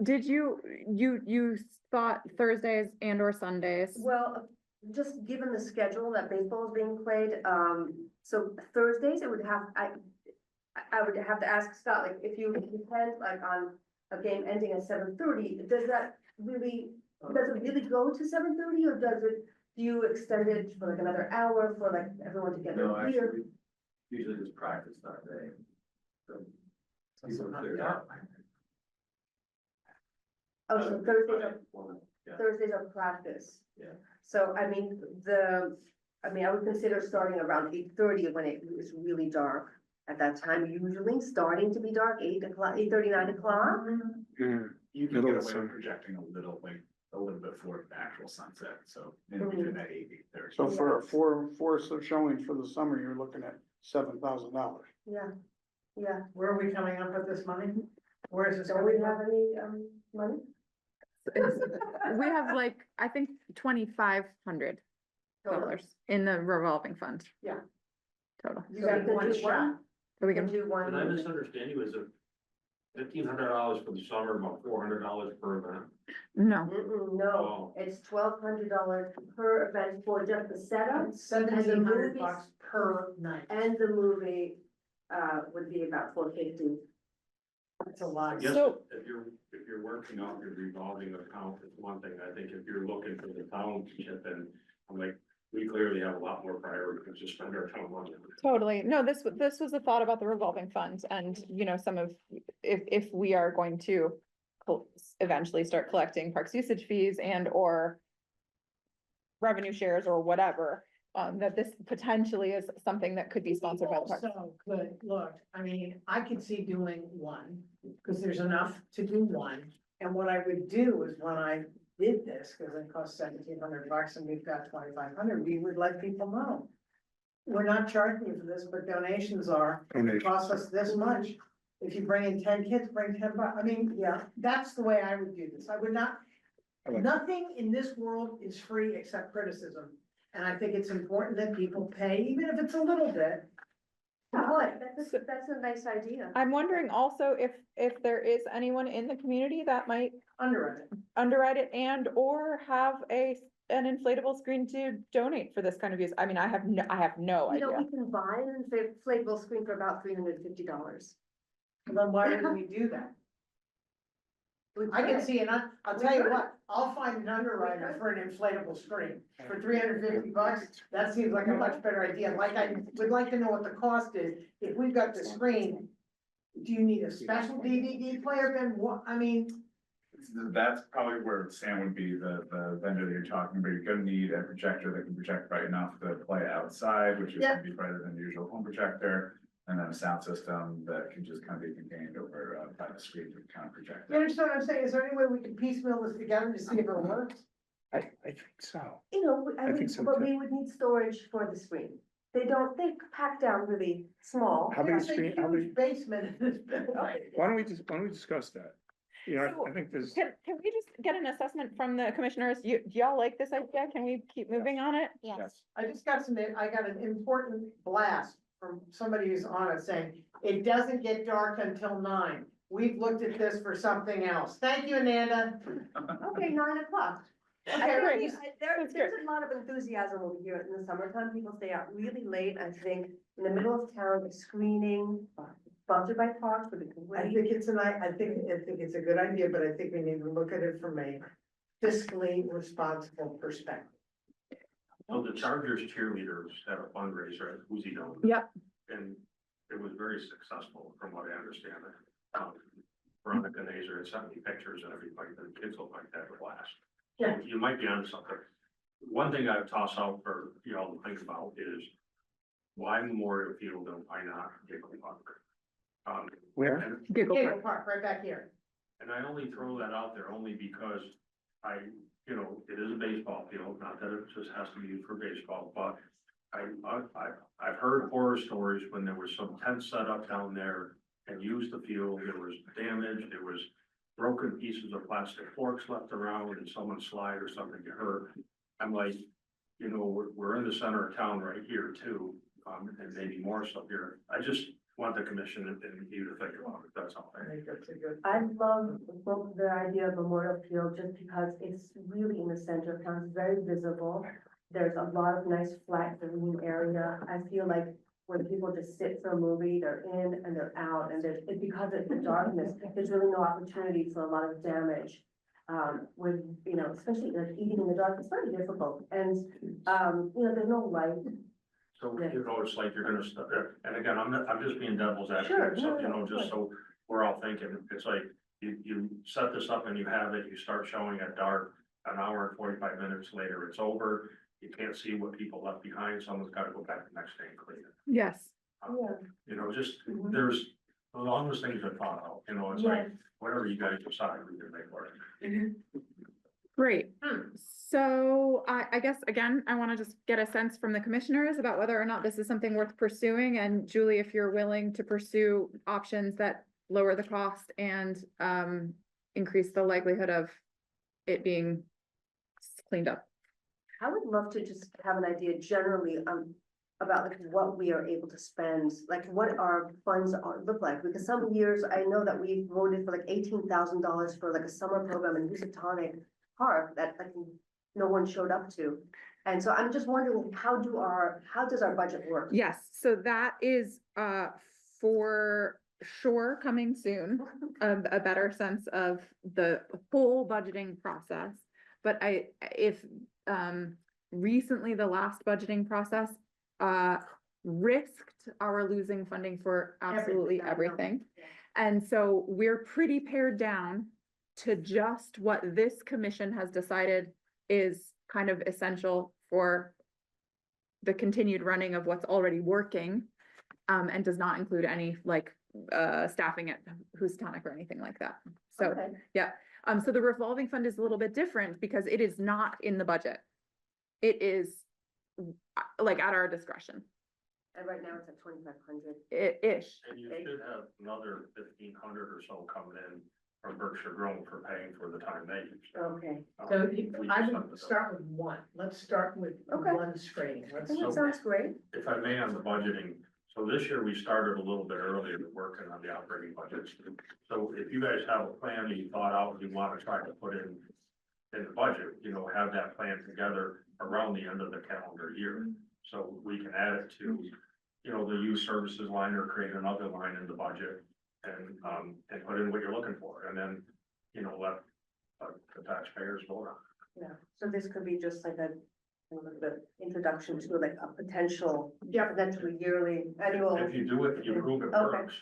Did you thought Thursdays and or Sundays? Well, just given the schedule that baseball is being played, so Thursdays, it would have, I would have to ask Scott, like, if you depend like on a game ending at 7:30, does it really go to 7:30, or do you extend it for like another hour for like everyone to get No, their beer? actually, usually just practice that day. So people are cleared out. Oh, so Thursdays are, Yeah. Thursdays are practice. Yeah. So, I mean, I would consider starting around 8:30 when it is really dark. At that time, usually starting to be dark, 8 o'clock, 8:30, 9 o'clock. Yeah. You can Middle get of away summer. with projecting a little bit before the actual sunset, so Mhm. maybe even at 8:30. So for four showings for the summer, you're looking at $7,000. Yeah, yeah. Where are we coming up with this money? Where is this Don't we coming have from? any, money? We have like, I think $2,500 in the revolving fund. Yeah. Total. You got one shot. So we We can can, do one. Did I misunderstand you? Is it $1,500 for the summer, about $400 per event? no, No, Oh. it's $1,200 per event for just the setup. And the 1,700 movies- bucks per night. And the movie, would be about $450. That's a I lot. guess So- if you're working off your revolving account, it's one thing. I think if you're looking for the town to chip in, I'm like, we clearly have a lot more priority than just spend our town money. totally. No, this was a thought about the revolving fund and, some of, if we are going to eventually start collecting parks usage fees and or revenue shares or whatever, that this potentially is something that could be sponsored by the parks. So, good, look, I mean, I could see doing one, because there's enough to do one. And what I would do is when I did this, because it costs $1,700 and we've got 2,500, we would let people know. We're not charging you for this, but donations are, it costs us this much. If you bring in 10 kids, bring $10. I mean, yeah, that's the way I would do this. I would not, nothing in this world is free except criticism. And I think it's important that people pay, even if it's a little bit. That's a nice idea. I'm wondering also if there is anyone in the community that might underwrite it and or have an inflatable screen to donate for this kind of use. I mean, I have no You know, idea. we can buy an inflatable screen for about $350. Then why didn't we do that? I can see, and I'll tell you what, I'll find an underwriter for an inflatable screen for $350. That seems like a much better idea. Like, I would like to know what the cost is. If we've got the screen, do you need a special DVD player? Then what, I mean, That's probably where Sam would be the vendor that you're talking about. You're gonna need a projector that can project bright enough to play outside, which is Yeah. gonna be brighter than the usual home projector. And then a sound system that can just kind of be contained over by the screen to kind of project. you understand what I'm saying? Is there any way we can piecemeal this together to see if it works? I think so. You know, I think so but too. we would need storage for the screen. They pack down really small. How many There's a screen, how many, huge basement in this building. why don't we discuss that? You know, I think there's, Can we just get an assessment from the commissioners? Do y'all like this idea? Can we keep moving on it? Yes. I just got I got an important blast from somebody who's on it saying, it doesn't get dark until 9. We've looked at this for something else. Thank you, Ananda. Okay, 9 o'clock. Okay, great. That's There's a lot of enthusiasm over here in the summertime. People stay out really late. I think in the middle of town, a screening, sponsored by Parks with a I great. think it's I think it's a good idea, but I think we need to look at it from a fiscally responsible perspective. So the Chargers cheerleaders had a fundraiser at Woozy Dome. Yep. And it was very successful, from what I understand. Veronica Nazer had sent me pictures and everybody, the kids look like that were last. Yeah. You might be onto something. One thing I would toss out for you all to think about is why Memorial Field and why not Giggle Park? where? And Giggle Giggle Park. Park, right back here. and I only throw that out there only because it is a baseball field, not that it just has to be used for baseball, but I've heard horror stories when there was some tent set up down there and used the field, there was damage, there was broken pieces of plastic forks left around and someone slide or something get hurt. I'm like, we're in the center of town right here too, and maybe more stuff here. I just want the commission and you to think about it, that's all. I think that's a good. I love the idea of Memorial Field just because it's really in the center of town. It's very visible. There's a lot of nice flat green area. I feel like when people just sit for a movie, they're in and they're out, and because it's the darkness, there's really no opportunity for a lot of damage. With, especially like eating in the dark, it's very difficult, and, there's no light. So, it's like you're gonna start, and again, I'm just being devil's Sure, advocate, so, no, of just so we're all thinking, it's like, you set this up and you have it, you start showing at dark, an hour and 45 minutes later, it's over. You can't see what people left behind, someone's gotta go back the next day and clean it. Yes. Just, Mhm. there's, all those things are thought out, it's like, whatever you guys decide, we can make work. Great. So I guess, again, I want to just get a sense from the commissioners about whether or not this is something worth pursuing. And Julie, if you're willing to pursue options that lower the cost and increase the likelihood of it being cleaned up. I would love to just have an idea generally, about like what we are able to spend, like what our funds look like, because some years I know that we voted for like $18,000 for like a summer program in Housatonic Park that like no one showed up to. And so I'm just wondering, how does our budget work? Yes, so that is for sure coming soon, a better sense of the whole budgeting process. But recently the last budgeting process risked our losing funding for absolutely everything. And so we're pretty pared down to just what this commission has decided is kind of essential for the continued running of what's already working, and does not include any staffing at Housatonic or anything like that. So, Okay. yeah. So the revolving fund is a little bit different because it is not in the budget. It is at our discretion. And right now it's at 2,500. Ish. And you should have another 1,500 or so coming in from Berkshire Grove for paying for the time they used. Okay. So We I just would have to- start with one. Let's start with Okay. one screen. I think that sounds great. If I may, on the budgeting, so this year we started a little bit earlier working on the operating budgets. So if you guys have a plan that you thought out, you want to try to put in the budget, have that plan together around the end of the calendar year. So we can add it to, the youth services line or create another line in the budget. and put in what you're looking for, and then, you know, let the taxpayers vote on it. Yeah, so this could be just like the introduction to like a potential, potentially yearly, annual. If you do it, you prove it Okay. works.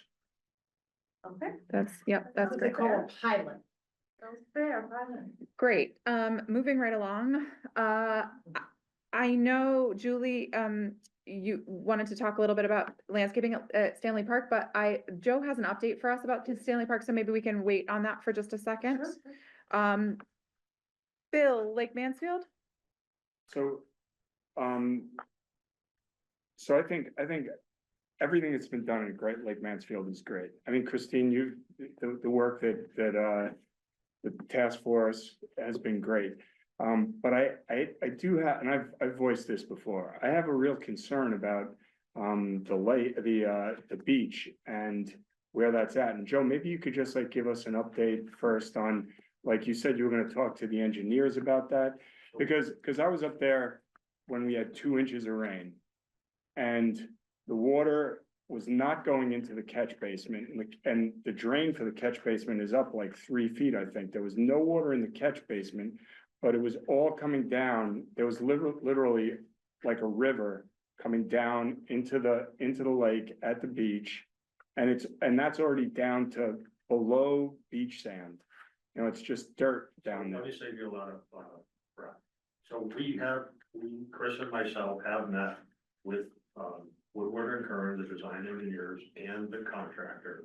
Okay. That's great. pilot. Sounds fair, pilot. Great, moving right along, I know, Julie, you wanted to talk a little bit about landscaping at Stanley Park, but Joe has an update for us about Stanley Park, so maybe we can wait on that for just a second. Bill, Lake Mansfield? So, so I think everything that's been done in Great Lake Mansfield is great. I mean, Christine, the work that the task force has been great. But I do have, and I've voiced this before, I have a real concern about the lake, the beach and where that's at. And Joe, maybe you could just like give us an update first on, like you said, you were gonna talk to the engineers about that. Because I was up there when we had 2 inches of rain. And the water was not going into the catch basement, and the drain for the catch basement is up like 3 feet, I think. There was no water in the catch basement, but it was all coming down. There was literally like a river coming down into the lake at the beach. And that's already down to below beach sand. You know, it's just dirt down there. Let me save you a lot of breath. So Chris and myself have met with Woodward and Kern, the design engineers, and the contractor.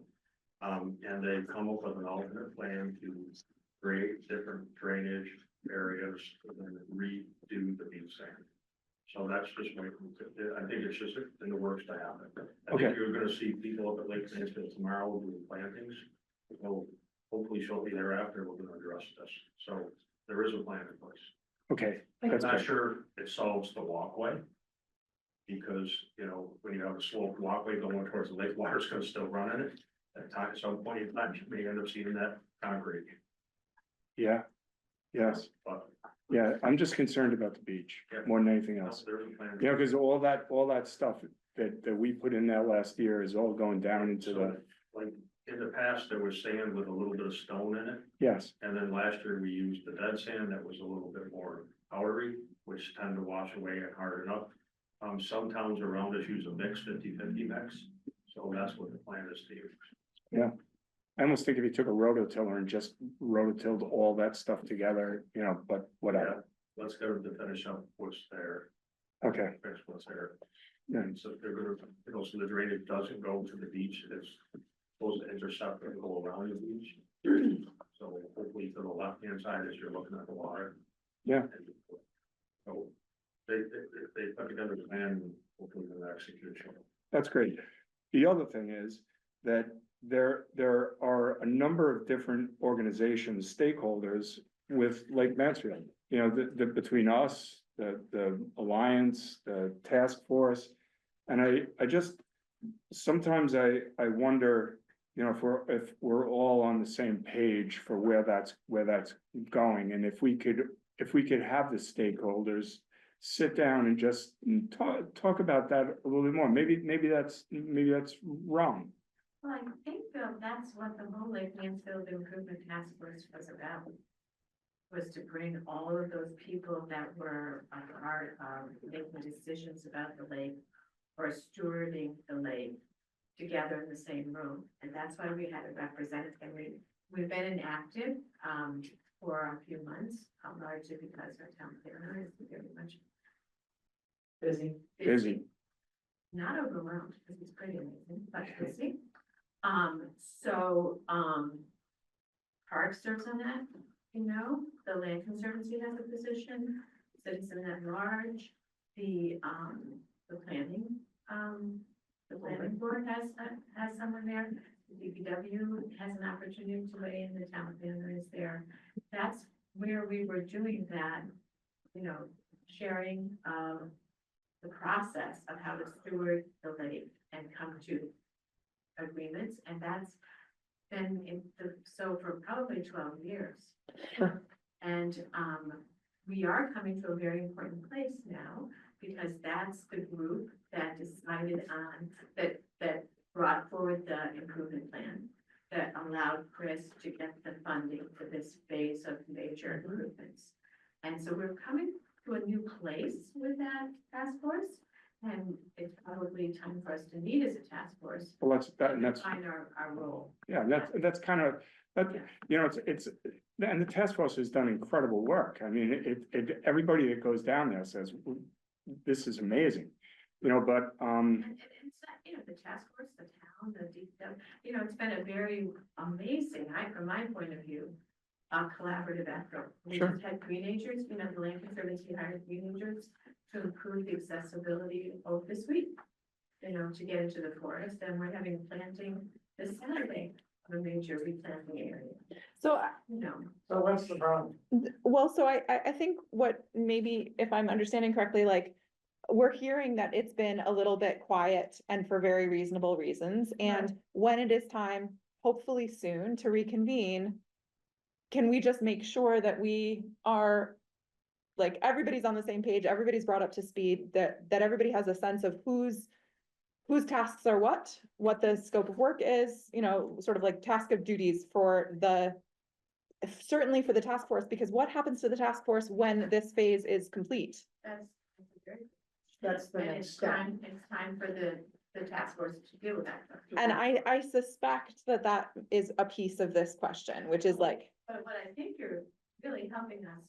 And they've come up with an alternate plan to create different drainage areas and then redo the beach sand. So that's just waiting. I think it's just in the works to happen. I think you're gonna see people up at Lake Mansfield tomorrow doing plantings. So hopefully shortly thereafter, we're gonna address this. So there is a plan in place. Okay. I'm That's not good. sure it solves the walkway. Because, you know, when you have a sloped walkway going towards the lake, water's gonna still run in it. At some point in time, you may end up seeing that concrete. Yeah. Yes. But Yeah, I'm just concerned about the beach more than anything else. there's a plan. You know, because all that stuff that we put in that last year is all going down into the, Like, in the past, there was sand with a little bit of stone in it. yes, And then last year, we used the dead sand that was a little bit more powdery, which tend to wash away and harden up. Some towns around us use a mix, 50-50 mix, so that's what the plan is to use. yeah. I almost think if you took a rototiller and just rototilled all that stuff together, you know, but whatever. Let's get them to finish up what's there, Okay, finish what's there. yeah, And so they're gonna, you know, so the drainage doesn't go to the beach, it's supposed to intercept and go around the beach. So hopefully to the left-hand side as you're looking at the water. Yeah. So they put together a plan, and hopefully they'll execute it. that's great. The other thing is that there are a number of different organizations, stakeholders with Lake Mansfield. You know, the between us, the Alliance, the task force. And I just, sometimes I wonder, you know, if we're all on the same page for where that's going. And if we could have the stakeholders sit down and just talk about that a little bit more. Maybe that's wrong. Well, I think, Bill, that's what the whole Lake Mansfield Improvement Task Force was about. Was to bring all of those people that were a part of making decisions about the lake or stewarding the lake together in the same room. And that's why we had a representative. We've been inactive for a few months, largely because our town planner is very much Busy. not overwhelmed, because he's pretty amazing, but busy. Park serves on that, you know, the Land Conservancy has a position, citizen at large, the planning, the planning board has someone there. The DPW has an opportunity to weigh in, the town planner is there. That's where we were doing that, you know, sharing the process of how to steward the lake and come to agreements, and that's been so for probably 12 years. Sure. And we are coming to a very important place now, because that's the group that decided on, that brought forward the improvement plan. allowed Chris to get the funding for this phase of major improvements. And so we're coming to a new place with that task force. And it's probably time for us to meet as a task force. Well, that's, Find our role. yeah, that's kind of, that, you know, it's, and the task force has done incredible work. I mean, everybody that goes down there says, this is amazing, you know, but, And it's not, you know, the task force, the town, the DPW, you know, it's been a very amazing, from my point of view, collaborative effort. We Sure. just had greenagers, you know, the Land Conservancy hired greenagers to improve the accessibility of this week, you know, to get into the forest, and we're having planting this Saturday of a major replanting area, So, you know. So what's the problem? well, so I think what maybe, if I'm understanding correctly, like, we're hearing that it's been a little bit quiet and for very reasonable reasons. And when it is time, hopefully soon, to reconvene, can we just make sure that we are, like, everybody's on the same page, everybody's brought up to speed, that everybody has a sense of whose tasks are what the scope of work is, you know, sort of like task of duties for certainly for the task force, because what happens to the task force when this phase is complete? That's a very. That's the And next it's step. time for the task force to deal with that. And I suspect that is a piece of this question, which is like, But what I think you're really helping us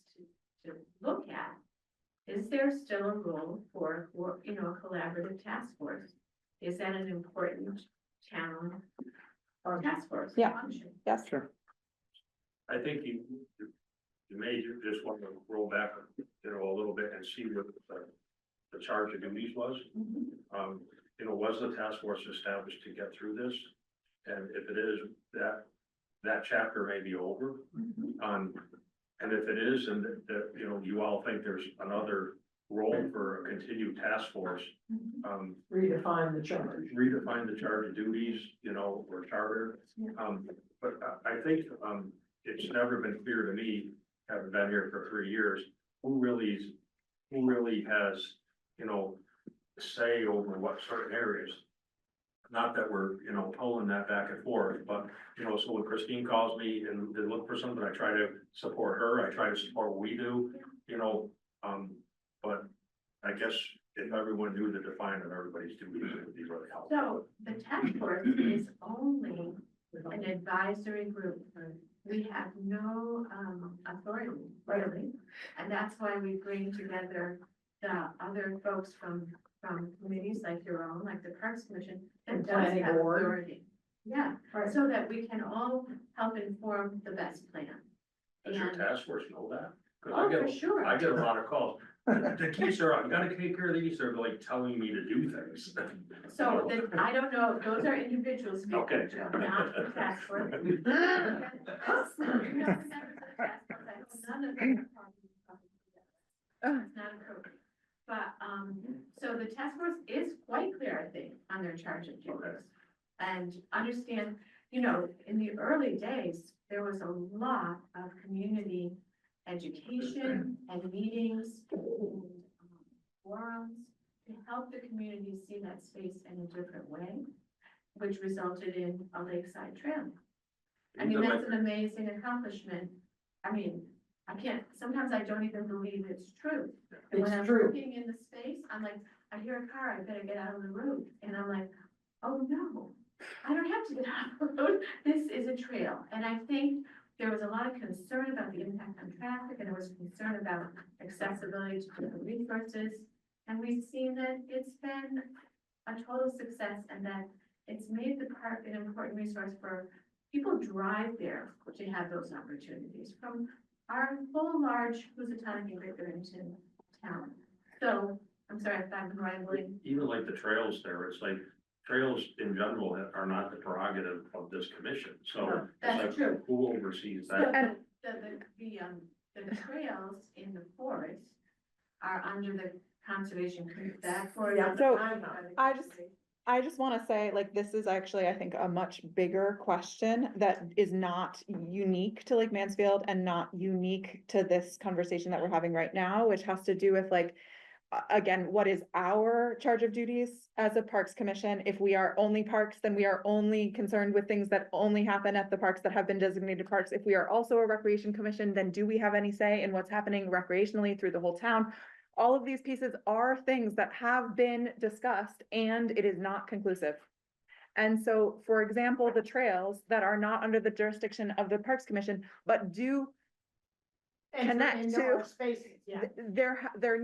to look at, is there still a role for, you know, a collaborative task force? Is that an important town or task force Yeah. function? yes, sure. I think you may just want to roll back, you know, a little bit and see what the charge of duties was. You know, was the task force established to get through this? And if it is, that chapter may be over. And if it is, and that, you know, you all think there's another role for a continued task force, Redefine the charge. redefine the charge of duties, you know, or charter. But I think, it's never been clear to me, having been here for 3 years, who really has, you know, say over what certain areas. Not that we're, you know, pulling that back and forth, but, you know, so when Christine calls me and they look for something, I try to support her, I try to support what we do, you know, but I guess if everyone knew the define of everybody's duties, it would be really helpful. So the task force is only an advisory group. We have no authority, really. And that's why we bring together the other folks from committees like your own, like the Parks Commission, that does Planning have board. authority. Yeah, so that we can all help inform the best plan. Does your And- task force know that? 'Cause Oh, for sure. I get a lot of calls. The keys are, I gotta take care of these, they're like telling me to do things. So I don't know, those are individuals. speaking, Okay. Joe, not the task force. None of them are talking together. It's not appropriate. But, so the task force is quite clear, I think, on their charge of duties. And understand, you know, in the early days, there was a lot of community education and meetings and forums to help the community see that space in a different way, which resulted in a lakeside trail. I mean, that's an amazing accomplishment. I mean, sometimes I don't even believe it's true. And when It's I'm true. looking in the space, I'm like, I hear a car, I better get out of the road. And I'm like, oh no, I don't have to get out of the road. This is a trail. And I think there was a lot of concern about the impact on traffic, and there was concern about accessibility to different resources. And we've seen that it's been a total success, and that it's made the park an important resource for people drive there to have those opportunities from our whole large Housatonic and Great Barrington town. So, I'm sorry if I'm rambling. Even like the trails there, it's like, trails in general are not the prerogative of this commission, so. That's it's like, true. who oversees So that? the trails in the forest are under the conservation, that for. Yeah. So, I just want to say, like, this is actually, I think, a much bigger question that is not unique to Lake Mansfield and not unique to this conversation that we're having right now, which has to do with, like, again, what is our charge of duties as a Parks Commission? If we are only parks, then we are only concerned with things that only happen at the parks that have been designated parks. If we are also a Recreation Commission, then do we have any say in what's happening recreationally through the whole town? All of these pieces are things that have been discussed and it is not conclusive. And so, for example, the trails that are not under the jurisdiction of the Parks Commission, but do Enter connect into to our spaces, yeah. there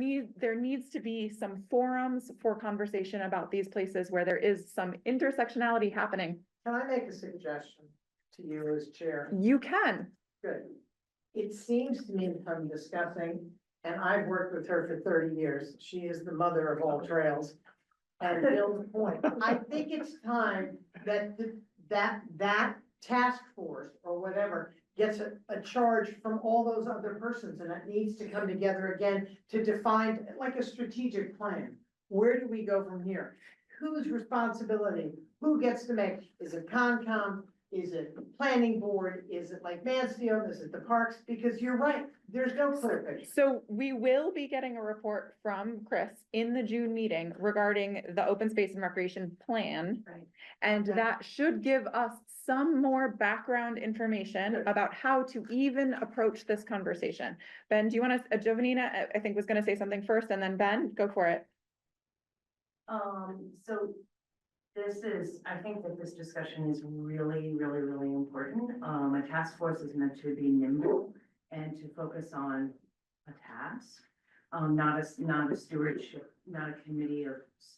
needs to be some forums for conversation about these places where there is some intersectionality happening. Can I make a suggestion to you as chair? You can. Good. It seems to me from discussing, and I've worked with her for 30 years, she is the mother of all trails. And Bill's point, I think it's time that that task force or whatever gets a charge from all those other persons, and it needs to come together again to define like a strategic plan. Where do we go from here? Whose responsibility? Who gets to make? Is it Concom? Is it planning board? Is it like Mansfield? Is it the parks? Because you're right, there's no clear picture. So we will be getting a report from Chris in the June meeting regarding the open space and recreation plan. Right. And Okay. that should give us some more background information Good. about how to even approach this conversation. Ben, do you want to, Jovanina, I think was going to say something first, and then Ben, go for it. So I think that this discussion is really, really, really important. A task force is meant to be nimble and to focus on a task, not a stewardship, not a committee of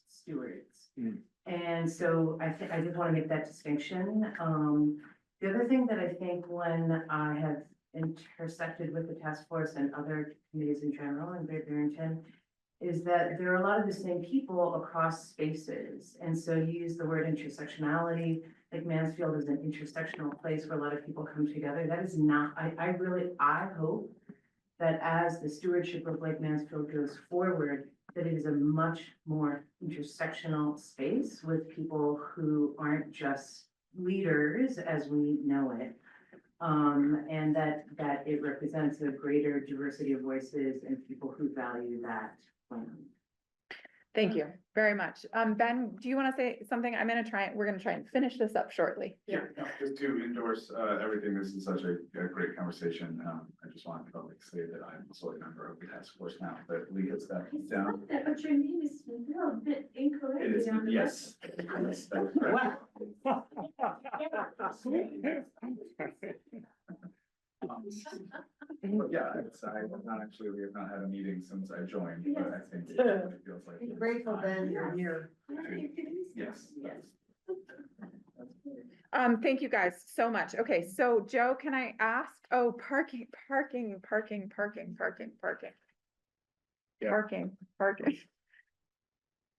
stewards. And so I just want to make that distinction. The other thing that I think when I have intersected with the task force and other committees in general in Great Barrington is that there are a lot of the same people across spaces. And so you use the word intersectionality, like Mansfield is an intersectional place where a lot of people come together. That is not, I hope that as the stewardship of Lake Mansfield goes forward, that it is a much more intersectional space with people who aren't just leaders as we know it. And that it represents a greater diversity of voices and people who value that. Thank you very much. Ben, do you want to say something? We're gonna try and finish this up shortly. Yeah, no, just to endorse everything. This is such a great conversation. I just wanted to publicly say that I'm also a member of the task force now, but Lee has that down. But your name is spelled a bit incorrectly. It is, on the yes. Yes, that is correct. But yeah, we have not had a meeting since I joined, but I think it feels like. Be grateful, Ben, you're here. Yes. Thank you guys so much. Okay, so Joe, can I ask, parking. Yeah. Parking.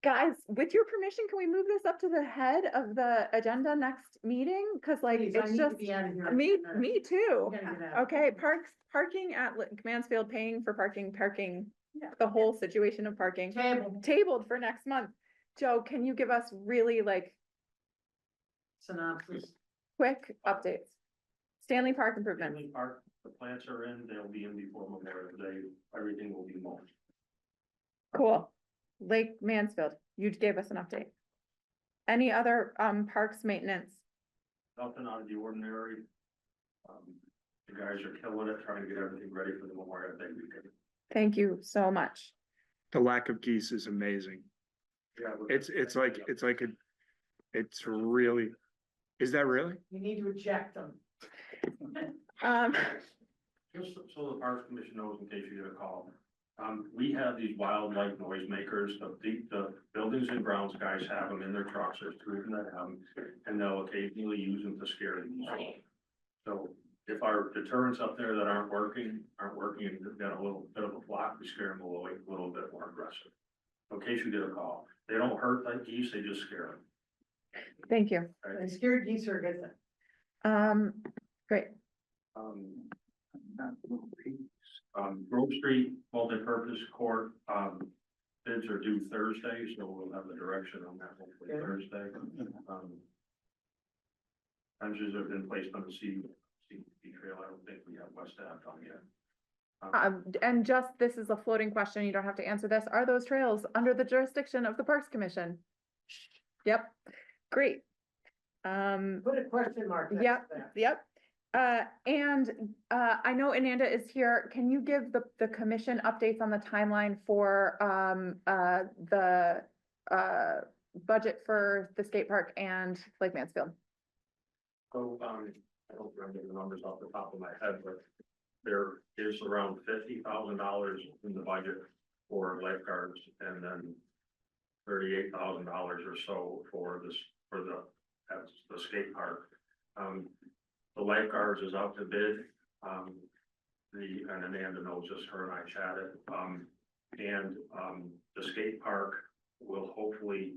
Guys, with your permission, can we move this up to the head of the agenda next meeting? Cause like, Please, I it's need to just, be out of here. me too. We gotta get out. Okay, parking at Mansfield, paying for parking, the whole situation of parking. Tabled for next month. Joe, can you give us really like Synopsis. quick updates? Stanley Park improvement. Stanley Park, the plants are in, they'll be in before Memorial Day, everything will be mulched. Cool. Lake Mansfield, you gave us an update. Any other parks maintenance? Nothing out of the ordinary. The guys are killing it, trying to get everything ready for the Memorial Day weekend. Thank you so much. The lack of geese is amazing. Yeah, It's really, is that really? You need to eject them. Just so the Parks Commission knows, in case you get a call, we have these wildlife noisemakers, the buildings and grounds guys have them in their trucks, there's two of them that have them, and they'll occasionally use them to scare geese. So if our deterrents up there that aren't working, and they've got a little bit of a flock, we scare them a little bit more aggressive. In case you get a call, they don't hurt like geese, they just scare them. Thank you. And scared geese are a good thing. Great. Grove Street multi-purpose court, bids are due Thursday, so we'll have the direction on that hopefully Okay. Thursday. Benches have been placed on the C trail. I don't think we have West Ave done yet. And just, this is a floating question, you don't have to answer this. Are those trails under the jurisdiction of the Parks Commission? Yep, great. Put a question mark next Yep, to that. yep. I know Ananda is here. Can you give the commission updates on the timeline for, the, budget for the skate park and Lake Mansfield? So, I don't remember the numbers off the top of my head, but there is around $50,000 in the budget for lifeguards and then $38,000 or so for this, for the skate park. The lifeguards is out to bid. And Amanda knows this, her and I chatted. The skate park will hopefully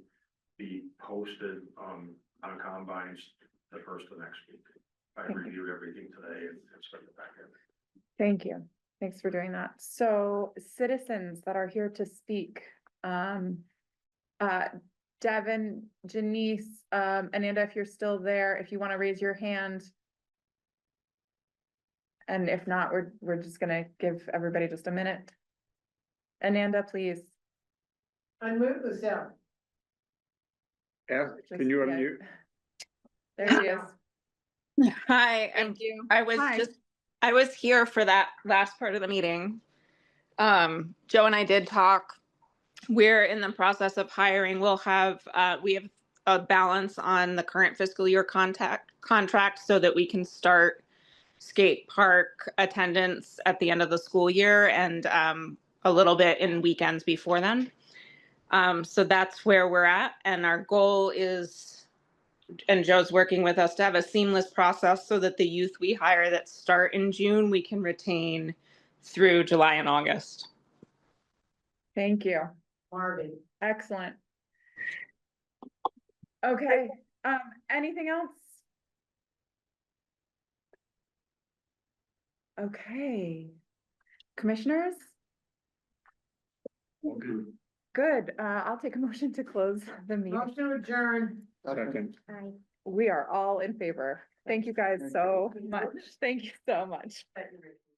be posted, on combines the first of next week. I reviewed everything today and sent it back in. Thank you. Thanks for doing that. So citizens that are here to speak, Devin, Janice, Ananda, if you're still there, if you want to raise your hand. And if not, we're just gonna give everybody just a minute. Ananda, please. Unmute yourself. Yeah, can you Yeah. unmute? There he is. Hi, Thank you. I was Hi. I was here for that last part of the meeting. Joe and I did talk. We're in the process of hiring. We have a balance on the current fiscal year contract so that we can start skate park attendance at the end of the school year and a little bit in weekends before then. So that's where we're at. And our goal is, and Joe's working with us, to have a seamless process so that the youth we hire that start in June, we can retain through July and August. Thank you. Marvin. Excellent. Okay, anything else? Okay. Commissioners? Okay. Good. I'll take a motion to close the meeting. Motion adjourned. Second. We are all in favor. Thank you guys so much. Thank you so much.